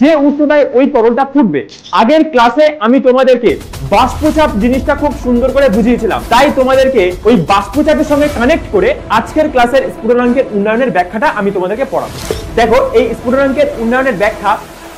যে উষ্ণতায় ওই তরলটা ফুটবে। আগের ক্লাসে আমি তোমাদেরকে বাষ্পচাপ জিনিসটা খুব সুন্দর করে বুঝিয়েছিলাম, তাই তোমাদেরকে ওই বাষ্পচাপের সঙ্গে কানেক্ট করে আজকের ক্লাসের স্ফুটনাঙ্কের উন্নয়নের ব্যাখ্যাটা আমি তোমাদেরকে পড়াবো। দেখো, এই স্ফুটনাঙ্কের উন্নয়নের ব্যাখ্যা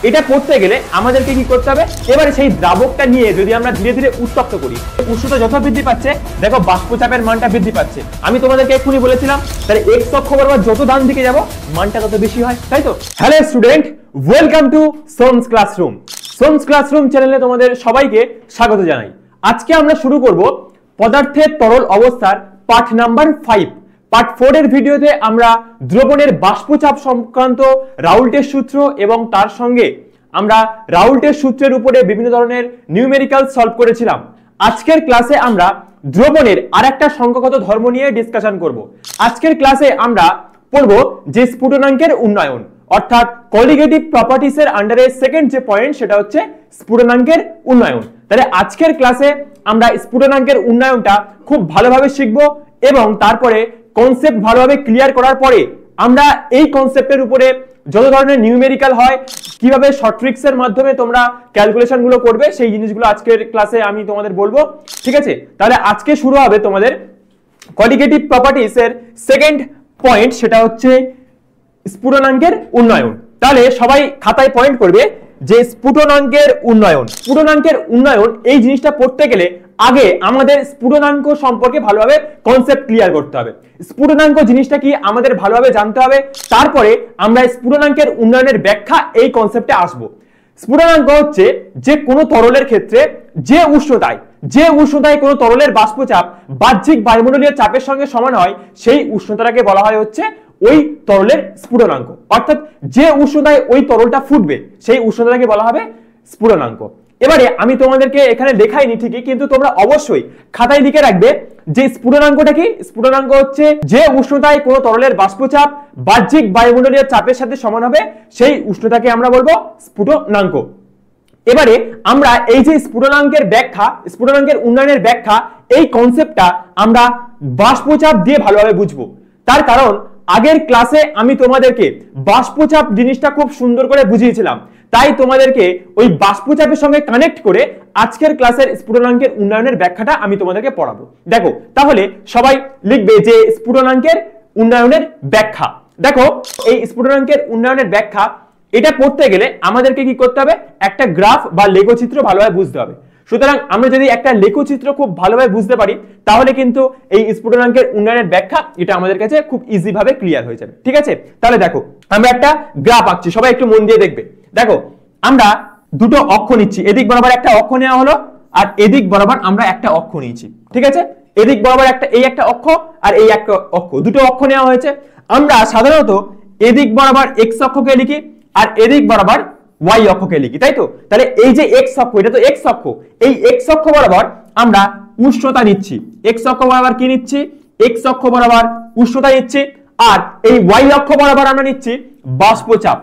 এটা করতে গেলে আমাদেরকে কি করতে হবে, এবারে সেই দ্রাবকটা নিয়ে যদি আমরা ধীরে ধীরে উত্তপ্ত করি, উষ্ণতা যত বৃদ্ধি পাচ্ছে দেখো বাষ্পচাপের মানটা বৃদ্ধি পাচ্ছে। আমি তোমাদেরকে এক্ষুনি বলেছিলাম, তাহলে এক্স অক্ষ বরাবর যত ডান দিকে যাব মানটা তত বেশি হয়, তাই তো? Hello student, welcome to সোমস classroom. সোমস classroom চ্যানেলে তোমাদের সবাইকে স্বাগত জানাই। আজকে আমরা শুরু করব পদার্থের তরল অবস্থার পার্ট নাম্বার 5। পার্ট 4 এর ভিডিওতে আমরা দ্রবণের বাষ্পচাপ সংক্রান্ত রাউল্টের সূত্র এবং তার সঙ্গে আমরা রাউল্টের সূত্রের উপরে বিভিন্ন ধরনের নিউমেরিক্যাল সলভ করেছিলাম। আজকের ক্লাসে আমরা দ্রবণের আরেকটা সংখ্যাগত ধর্ম নিয়ে ডিসকাশন করব। আজকের ক্লাসে আমরা পড়ব যে স্ফুটনাঙ্কের উন্নয়ন, অর্থাৎ কলিগেটিভ প্রপার্টিজ এর আন্ডারে সেকেন্ড যে পয়েন্ট সেটা হচ্ছে স্ফুটনাঙ্কের উন্নয়ন। তাহলে আজকের ক্লাসে আমরা স্ফুটনাঙ্কের উন্নয়নটা খুব ভালোভাবে শিখব এবং তারপরে কনসেপ্ট ভালোভাবে ক্লিয়ার করার পরে আমরা এই কনসেপ্টের উপরে যত ধরনের নিউমেরিক্যাল হয়, কিভাবে শর্ট ট্রিক্স এর মাধ্যমে তোমরা ক্যালকুলেশন গুলো করবে, সেই জিনিসগুলো আজকের ক্লাসে আমি তোমাদের বলবো। ঠিক আছে, তাহলে আজকে শুরু হবে তোমাদের কলিগেটিভ প্রপার্টিজ এর সেকেন্ড পয়েন্ট, সেটা হচ্ছে স্ফুটনাঙ্কের উন্নয়ন। তাহলে সবাই খাতায় পয়েন্ট করবে যে স্ফুটনাঙ্কের উন্নয়ন। স্ফুটনাঙ্কের উন্নয়ন এই জিনিসটা পড়তে গেলে আগে আমাদের স্ফুটনাঙ্ক সম্পর্কে ভালোভাবে কনসেপ্ট ক্লিয়ার করতে হবে। স্ফুটনাঙ্ক জিনিসটা কি আমাদের ভালোভাবে জানতে হবে, তারপরে আমরা স্ফুটনাঙ্কের উন্নয়নের ব্যাখ্যা এই কনসেপ্টে আসব। স্ফুটনাঙ্ক হচ্ছে যে কোনো তরলের ক্ষেত্রে যে উষ্ণতায় কোনো তরলের বাষ্পচাপ বাহ্যিক বায়ুমণ্ডলীয় চাপের সঙ্গে সমান হয়, সেই উষ্ণতাটাকে বলা হয় হচ্ছে ওই তরলের স্ফুটনাঙ্ক। অর্থাৎ যে উষ্ণতায় ওই তরলটা ফুটবে সেই উষ্ণতাকে বলা হবে স্ফুটনাঙ্ক। এবারে আমি তোমাদেরকে এখানে লেখাইনি ঠিকই, কিন্তু তোমরা অবশ্যই খাতায় লিখে রাখবে যে স্ফুটনাঙ্কটা কি। স্ফুটনাঙ্ক হচ্ছে যে উষ্ণতায় কোনো তরলের বাষ্পচাপ বাহ্যিক বায়ুমণ্ডলীয় চাপের সাথে সমান হবে, সেই উষ্ণতাকে আমরা বলবো স্ফুটনাঙ্ক। এবারে আমরা এই যে স্ফুটনাঙ্কের ব্যাখ্যা, স্ফুটনাঙ্কের উন্নয়নের ব্যাখ্যা, এই কনসেপ্টটা আমরা বাষ্পচাপ দিয়ে ভালোভাবে বুঝবো। তার কারণ আগের ক্লাসে আমি তোমাদেরকে বাষ্পচাপ জিনিসটা খুব সুন্দর করে বুঝিয়েছিলাম, তাই তোমাদেরকে ওই বাষ্পচাপের সঙ্গে কানেক্ট করে আজকের ক্লাসের স্ফুটনাঙ্কের উন্নয়নের ব্যাখ্যাটা আমি তোমাদেরকে পড়াবো। দেখো, তাহলে সবাই লিখবে যে স্ফুটনাঙ্কের উন্নয়নের ব্যাখ্যা। দেখো, এই স্ফুটনাঙ্কের উন্নয়নের ব্যাখ্যা এটা পড়তে গেলে আমাদেরকে কি করতে হবে, একটা গ্রাফ বা লেখচিত্র ভালোভাবে বুঝতে হবে। সুতরাং আমরা যদি একটা লেখচিত্র খুব ভালোভাবে বুঝতে পারি, তাহলে কিন্তু এই স্ফুটনাঙ্কের উন্নয়নের ব্যাখ্যা এটা আমাদের কাছে খুব ইজি ভাবে ক্লিয়ার হয়ে যাবে। ঠিক আছে, তাহলে দেখো আমরা একটা গ্রাফ আঁকছি, সবাই একটু মন দিয়ে দেখবে। দেখো, আমরা দুটো অক্ষ নিচ্ছি, এদিক বরাবর একটা অক্ষ নেওয়া হলো আর এদিক বরাবর আমরা একটা অক্ষ নিয়েছি। ঠিক আছে, এদিক বরাবর এই একটা অক্ষ আর এই একটা অক্ষ, দুটো অক্ষ নেওয়া হয়েছে। আমরা সাধারণত এদিক বরাবর এক্স অক্ষকে লিখি আর এদিক বরাবর ওয়াই অক্ষকে লিখি, তাই তো? তাহলে এই যে এক্স অক্ষ, এটা তো এক্স অক্ষ, এই এক্স অক্ষ বরাবর আমরা উষ্ণতা নিচ্ছি। এক্স অক্ষ বরাবর কি নিচ্ছি? এক্স অক্ষ বরাবর উষ্ণতা নিচ্ছি। আর এই ওয়াই অক্ষ বরাবর আমরা নিচ্ছি বাষ্পচাপ।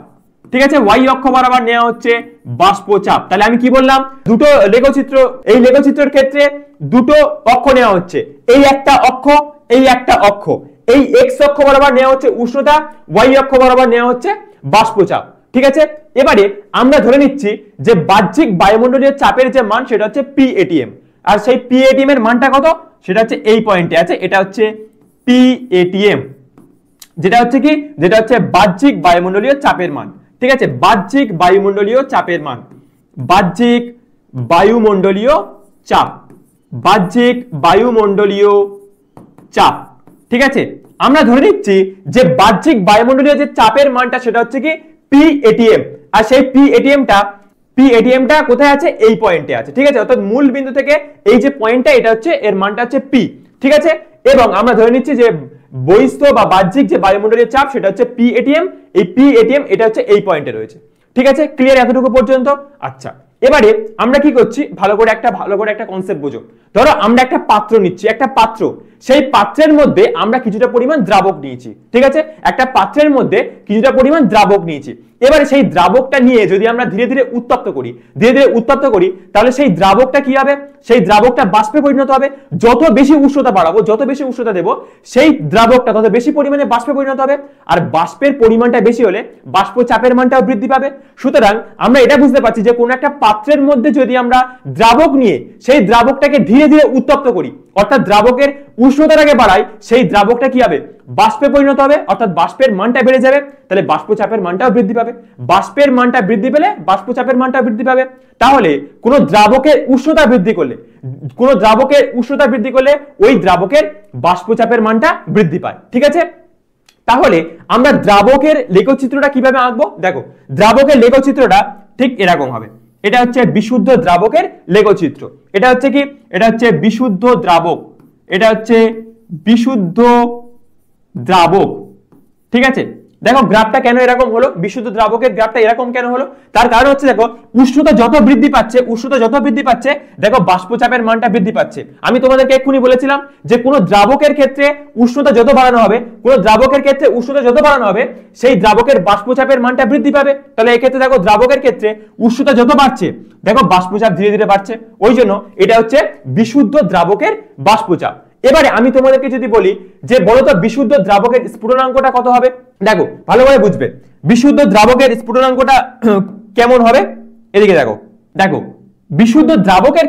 ঠিক আছে, ওয়াই অক্ষ বরাবর নেওয়া হচ্ছে বাষ্পচাপ। তাহলে আমি কি বললাম, দুটো লেখচিত্র, এই লেখচিত্রের ক্ষেত্রে দুটো অক্ষ নেওয়া হচ্ছে, এই একটা অক্ষ, এই একটা অক্ষ। এই এক্স অক্ষ বরাবর নেওয়া হচ্ছে উষ্ণতা, ওয়াই অক্ষ বরাবর নেওয়া হচ্ছে বাষ্পচাপ। ঠিক আছে, এবারে আমরা ধরে নিচ্ছি যে বাহ্যিক বায়ুমণ্ডলীয় চাপের যে মান সেটা হচ্ছে PATM, আর সেই PATM এর মানটা কত, সেটা হচ্ছে এই পয়েন্টে আছে, এটা হচ্ছে PATM, যেটা হচ্ছে কি, যেটা হচ্ছে বাহ্যিক বায়ুমণ্ডলীয় চাপের মান। ঠিক আছে, বাহ্যিক বায়ুমণ্ডলীয় চাপের মান, বাহ্যিক বায়ুমণ্ডলীয় চাপ, বাহ্যিক বায়ুমণ্ডলীয় চাপ। ঠিক আছে, আমরা ধরে নিচ্ছি যে বাহ্যিক বায়ুমণ্ডলীয় যে চাপের মানটা সেটা হচ্ছে কি PATM, আর সেই PATMটা কোথায় আছে, এই পয়েন্টে আছে। ঠিক আছে, অর্থাৎ মূল বিন্দু থেকে এই যে পয়েন্টটা, এটা হচ্ছে এর মানটা হচ্ছে P। ঠিক আছে, এবং আমরা ধরে নিচ্ছি যে বহিস্থ বা বাহ্যিক যে বায়ুমণ্ডলীয় চাপ সেটা হচ্ছে PATM, এই PATM এটা হচ্ছে এই পয়েন্টে রয়েছে। ঠিক আছে, ক্লিয়ার এতটুকু পর্যন্ত? আচ্ছা, এবারে আমরা কি করছি, ভালো করে একটা কনসেপ্ট বোঝো। ধরো আমরা একটা পাত্র নিচ্ছি, একটা পাত্র, সেই পাত্রের মধ্যে আমরা কিছুটা পরিমাণ দ্রাবক নিয়েছি, ঠিক আছে, একটা পাত্রের মধ্যে কিছুটা পরিমাণ দ্রাবক নিয়েছি। এবারে সেই দ্রাবকটা নিয়ে যদি আমরা ধীরে ধীরে উত্তপ্ত করি, তাহলে সেই দ্রাবকটা কি হবে, সেই দ্রাবকটা বাষ্পে পরিণত হবে। যত বেশি উষ্ণতা বাড়াবো, যত বেশি উষ্ণতা দেবো, সেই দ্রাবকটা তত বেশি পরিমাণে বাষ্পে পরিণত হবে। আর বাষ্পের পরিমাণটা বেশি হলে বাষ্প চাপের মানটাও বৃদ্ধি পাবে। সুতরাং আমরা এটা বুঝতে পারছি যে কোনো একটা পাত্রের মধ্যে যদি আমরা দ্রাবক নিয়ে সেই দ্রাবকটাকে ধীরে ধীরে উত্তপ্ত করি, অর্থাৎ দ্রাবকের উষ্ণতাটাকে বাড়াই, সেই দ্রাবকটা কি হবে, বাষ্পে পরিণত হবে, অর্থাৎ বাষ্পের মানটা বেড়ে যাবে, তাহলে বাষ্প চাপের মানটাও বৃদ্ধি পাবে। বাষ্পের মানটা বৃদ্ধি পেলে বাষ্প চাপের মানটা বৃদ্ধি পাবে। তাহলে কোন দ্রাবকের উষ্ণতা বৃদ্ধি করলে ওই দ্রাবকের বাষ্প চাপের মানটা বৃদ্ধি পায়, ঠিক আছে। তাহলে আমরা দ্রাবকের লেখচিত্রটা কিভাবে আঁকবো, দেখো দ্রাবকের লেখচিত্রটা ঠিক এরকম হবে। এটা হচ্ছে বিশুদ্ধ দ্রাবকের লেখচিত্র। এটা হচ্ছে কি, এটা হচ্ছে বিশুদ্ধ দ্রাবক, এটা হচ্ছে বিশুদ্ধ দ্রাবক, ঠিক আছে। দেখো গ্রাফটা কেন এরকম হলো, বিশুদ্ধ দ্রাবকের গ্রাফটা এরকম কেন হলো, তার কারণ হচ্ছে দেখো উষ্ণতা যত বৃদ্ধি পাচ্ছে দেখো বাষ্পচাপের মানটা বৃদ্ধি পাচ্ছে। আমি তোমাদেরকে এক্ষুনি বলেছিলাম যে কোনো দ্রাবকের ক্ষেত্রে উষ্ণতা যত বাড়ানো হবে, সেই দ্রাবকের বাষ্পচাপের মানটা বৃদ্ধি পাবে। তাহলে এই ক্ষেত্রে দেখো দ্রাবকের ক্ষেত্রে উষ্ণতা যত বাড়ছে দেখো বাষ্পচাপ ধীরে ধীরে বাড়ছে, ওই জন্য এটা হচ্ছে বিশুদ্ধ দ্রাবকের বাষ্পচাপ। এবারে আমি তোমাদেরকে যদি বলি যে বলো তো বিশুদ্ধ দ্রাবকের স্ফুটনাঙ্কটা কত হবে, দেখো ভালো করে বুঝবে বিশুদ্ধ দ্রাবকের স্ফুটনাঙ্কটা কেমন হবে। এদিকে দেখো বিশুদ্ধ দ্রাবকের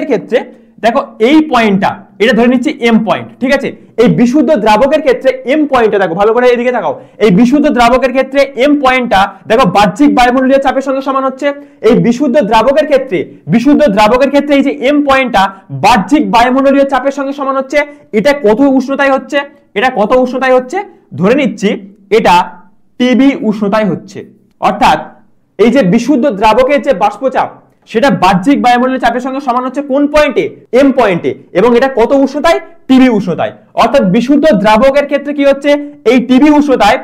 ক্ষেত্রে দেখো এই পয়েন্টটা, এটা ধরে নিচ্ছি এম পয়েন্ট, ঠিক আছে। এই বিশুদ্ধ দ্রাবকের ক্ষেত্রে এম পয়েন্টটা দেখো ভালো করে এদিকে তাকাও, এই বিশুদ্ধ দ্রাবকের ক্ষেত্রে এম পয়েন্টটা দেখো বাহ্যিক বায়ুমণ্ডলীয় চাপের সঙ্গে সমান হচ্ছে। এই বিশুদ্ধ দ্রাবকের ক্ষেত্রে এই যে এম পয়েন্টটা বাহ্যিক বায়ুমণ্ডলীয় চাপের সঙ্গে সমান হচ্ছে। এটা কত উষ্ণতায় হচ্ছে, ধরে নিচ্ছি এটা টিবি উষ্ণতায় হচ্ছে। অর্থাৎ এই যে বিশুদ্ধ দ্রাবকের যে বাষ্পচাপ সেটা বাহ্যিক বায়ুমণ্ডলীয় চাপের সঙ্গে সমান হচ্ছে কোন পয়েন্টে, এম পয়েন্টে, এবং এটা কত উষ্ণতায়, টিবি উষ্ণতায়। অর্থাৎ বিশুদ্ধ দ্রাবকের ক্ষেত্রে কি হচ্ছে, এই টিবি উষ্ণতায়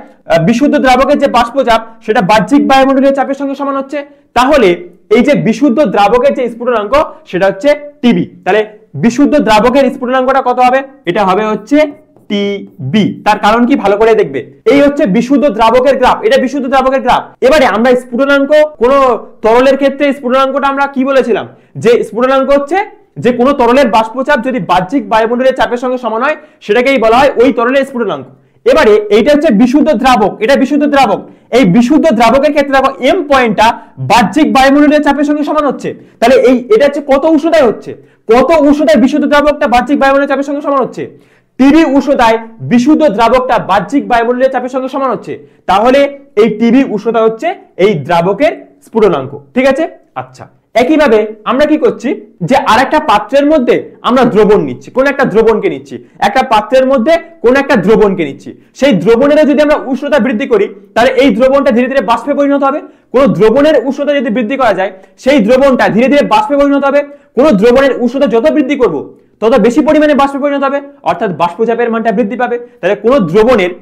বিশুদ্ধ দ্রাবকের যে বাষ্পচাপ সেটা বাহ্যিক বায়ুমণ্ডলীয় চাপের সঙ্গে সমান হচ্ছে। তাহলে এই যে বিশুদ্ধ দ্রাবকের যে স্ফুটনাঙ্ক সেটা হচ্ছে টিবি। তাহলে বিশুদ্ধ দ্রাবকের স্ফুটনাঙ্কটা কত হবে, এটা হবে হচ্ছে টিবি। তার কারণ কি, ভালো করে দেখবে, এই হচ্ছে বিশুদ্ধ দ্রাবকের গ্রাফ, এটা বিশুদ্ধ দ্রাবকের গ্রাফ। এবারে আমরা স্ফুটনাঙ্ক কোন তরলের ক্ষেত্রে স্ফুটনাঙ্কটা আমরা কি বলেছিলাম, যে স্ফুটনাঙ্ক হচ্ছে যে কোন তরলের বাষ্পচাপ যদি বাহ্যিক বায়ুমণ্ডলীয় চাপের সঙ্গে সমান হয় সেটাকেই বলা হয় ওই তরলের স্ফুটনাঙ্ক। এবারে এইটা হচ্ছে বিশুদ্ধ দ্রাবক, এটা বিশুদ্ধ দ্রাবক। এই বিশুদ্ধ দ্রাবকের ক্ষেত্রে দেখো এম পয়েন্টটা বাহ্যিক বায়ুমণ্ডলীয় চাপের সঙ্গে সমান হচ্ছে। তাহলে এটা হচ্ছে কত উষ্ণতায় হচ্ছে, বিশুদ্ধ দ্রাবকটা বাহ্যিক বায়ুমণ্ডলীয় চাপের সঙ্গে সমান হচ্ছে। টিবি উষ্ণতায় বিশুদ্ধ দ্রাবকটা বাহ্যিক বায়ুমণ্ডলীয় চাপের সঙ্গে সমান হচ্ছে। তাহলে এই টিবি উষ্ণতা হচ্ছে এই দ্রাবকের স্ফুটনাঙ্ক, ঠিক আছে। আচ্ছা, একইভাবে আমরা কি করছি যে আরেকটা পাত্রের মধ্যে আমরা দ্রবণ নিচ্ছি, কোন একটা দ্রবণকে নিচ্ছি, একটা পাত্রের মধ্যে কোন একটা দ্রবণকে নিচ্ছি। সেই দ্রবণের যদি আমরা উষ্ণতা বৃদ্ধি করি তাহলে এই দ্রবণটা ধীরে ধীরে বাষ্পে পরিণত হবে। কোন দ্রবণের উষ্ণতা যদি বৃদ্ধি করা যায় সেই দ্রবণটা ধীরে ধীরে বাষ্পে পরিণত হবে। কোন দ্রবণের উষ্ণতা যত বৃদ্ধি করব তত বেশি পরিমাণে বাষ্পে পরিণত হবে, অর্থাৎ বাষ্পচাপের মানটা বৃদ্ধি পাবে। তাহলে কোন দ্রবণের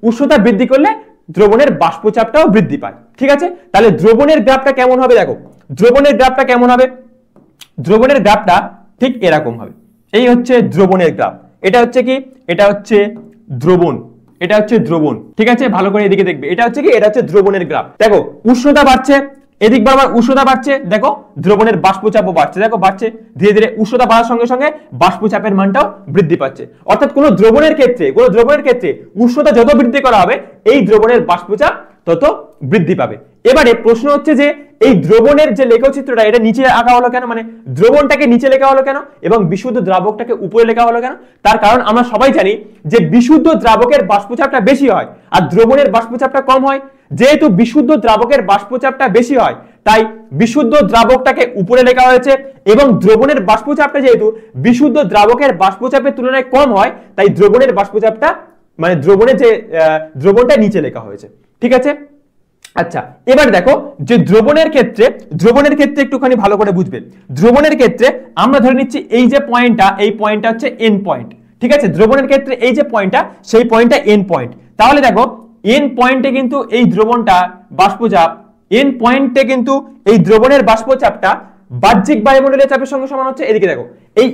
উষ্ণতা বৃদ্ধি করলে দ্রবণের বাষ্পচাপটাও বৃদ্ধি পায়, ঠিক আছে। তাহলে দ্রবণের গ্রাফটা কেমন হবে, দেখো দ্রবণের গ্রাফটা ঠিক এরকম হবে। এই হচ্ছে দ্রবণের গ্রাফ, এটা হচ্ছে কি, এটা হচ্ছে দ্রবণ, ঠিক আছে। ভালো করে এদিকে দেখবে, এটা হচ্ছে কি, এটা হচ্ছে দ্রবণের গ্রাফ। দেখো উষ্ণতা বাড়ছে, এদিক বরাবর উষ্ণতা বাড়ছে, দেখো দ্রবণের বাষ্পচাপও বাড়ছে, দেখো বাড়ছে ধীরে ধীরে। উষ্ণতা বাড়ার সঙ্গে সঙ্গে বাষ্পচাপের মানটাও বৃদ্ধি পাচ্ছে। অর্থাৎ কোন দ্রবণের ক্ষেত্রে উষ্ণতা যত বৃদ্ধি করা হবে এই দ্রবণের বাষ্পচাপ তত বৃদ্ধি পাবে। এবারে প্রশ্ন হচ্ছে যে এই দ্রবণের যে লেখচিত্রটা এটা নিচে আঁকা হলো কেন, মানে দ্রবণটাকে নিচে লেখা হলো কেন এবং বিশুদ্ধ দ্রাবকটাকে উপরে লেখা হলো কেন? তার কারণ আমরা সবাই জানি যে বিশুদ্ধ দ্রাবকের বাষ্পচাপটা বেশি হয় আর দ্রবণের বাষ্পচাপটা কম হয়। যেহেতু বিশুদ্ধ দ্রাবকের বাষ্পচাপটা বেশি হয় তাই বিশুদ্ধ দ্রাবকটাকে উপরে লেখা হয়েছে এবং দ্রবণের বাষ্পচাপটা যেহেতু বিশুদ্ধ দ্রাবকের বাষ্পচাপের তুলনায় কম হয় তাই দ্রবণের বাষ্পচাপটা মানে দ্রবণটা নিচে লেখা হয়েছে, ঠিক আছে। আচ্ছা, এবার দেখো যে দ্রবণের ক্ষেত্রে একটুখানি ভালো করে বুঝবে। দ্রবণের ক্ষেত্রে আমরা ধরে নিচ্ছি এই যে পয়েন্টটা, এই পয়েন্টটা হচ্ছে এন পয়েন্ট, ঠিক আছে। দ্রবণের ক্ষেত্রে এই যে পয়েন্টটা সেই পয়েন্টটা এন পয়েন্ট। তাহলে দেখো এন পয়েন্টে কিন্তু এই দ্রবণটা বাষ্পচাপ এন পয়েন্টে কিন্তু এই দ্রবণের বাষ্পচাপটা বাহ্যিক বায়ুমণ্ডলীয় চাপের সঙ্গে সমান হচ্ছে। এদিকে দেখো এই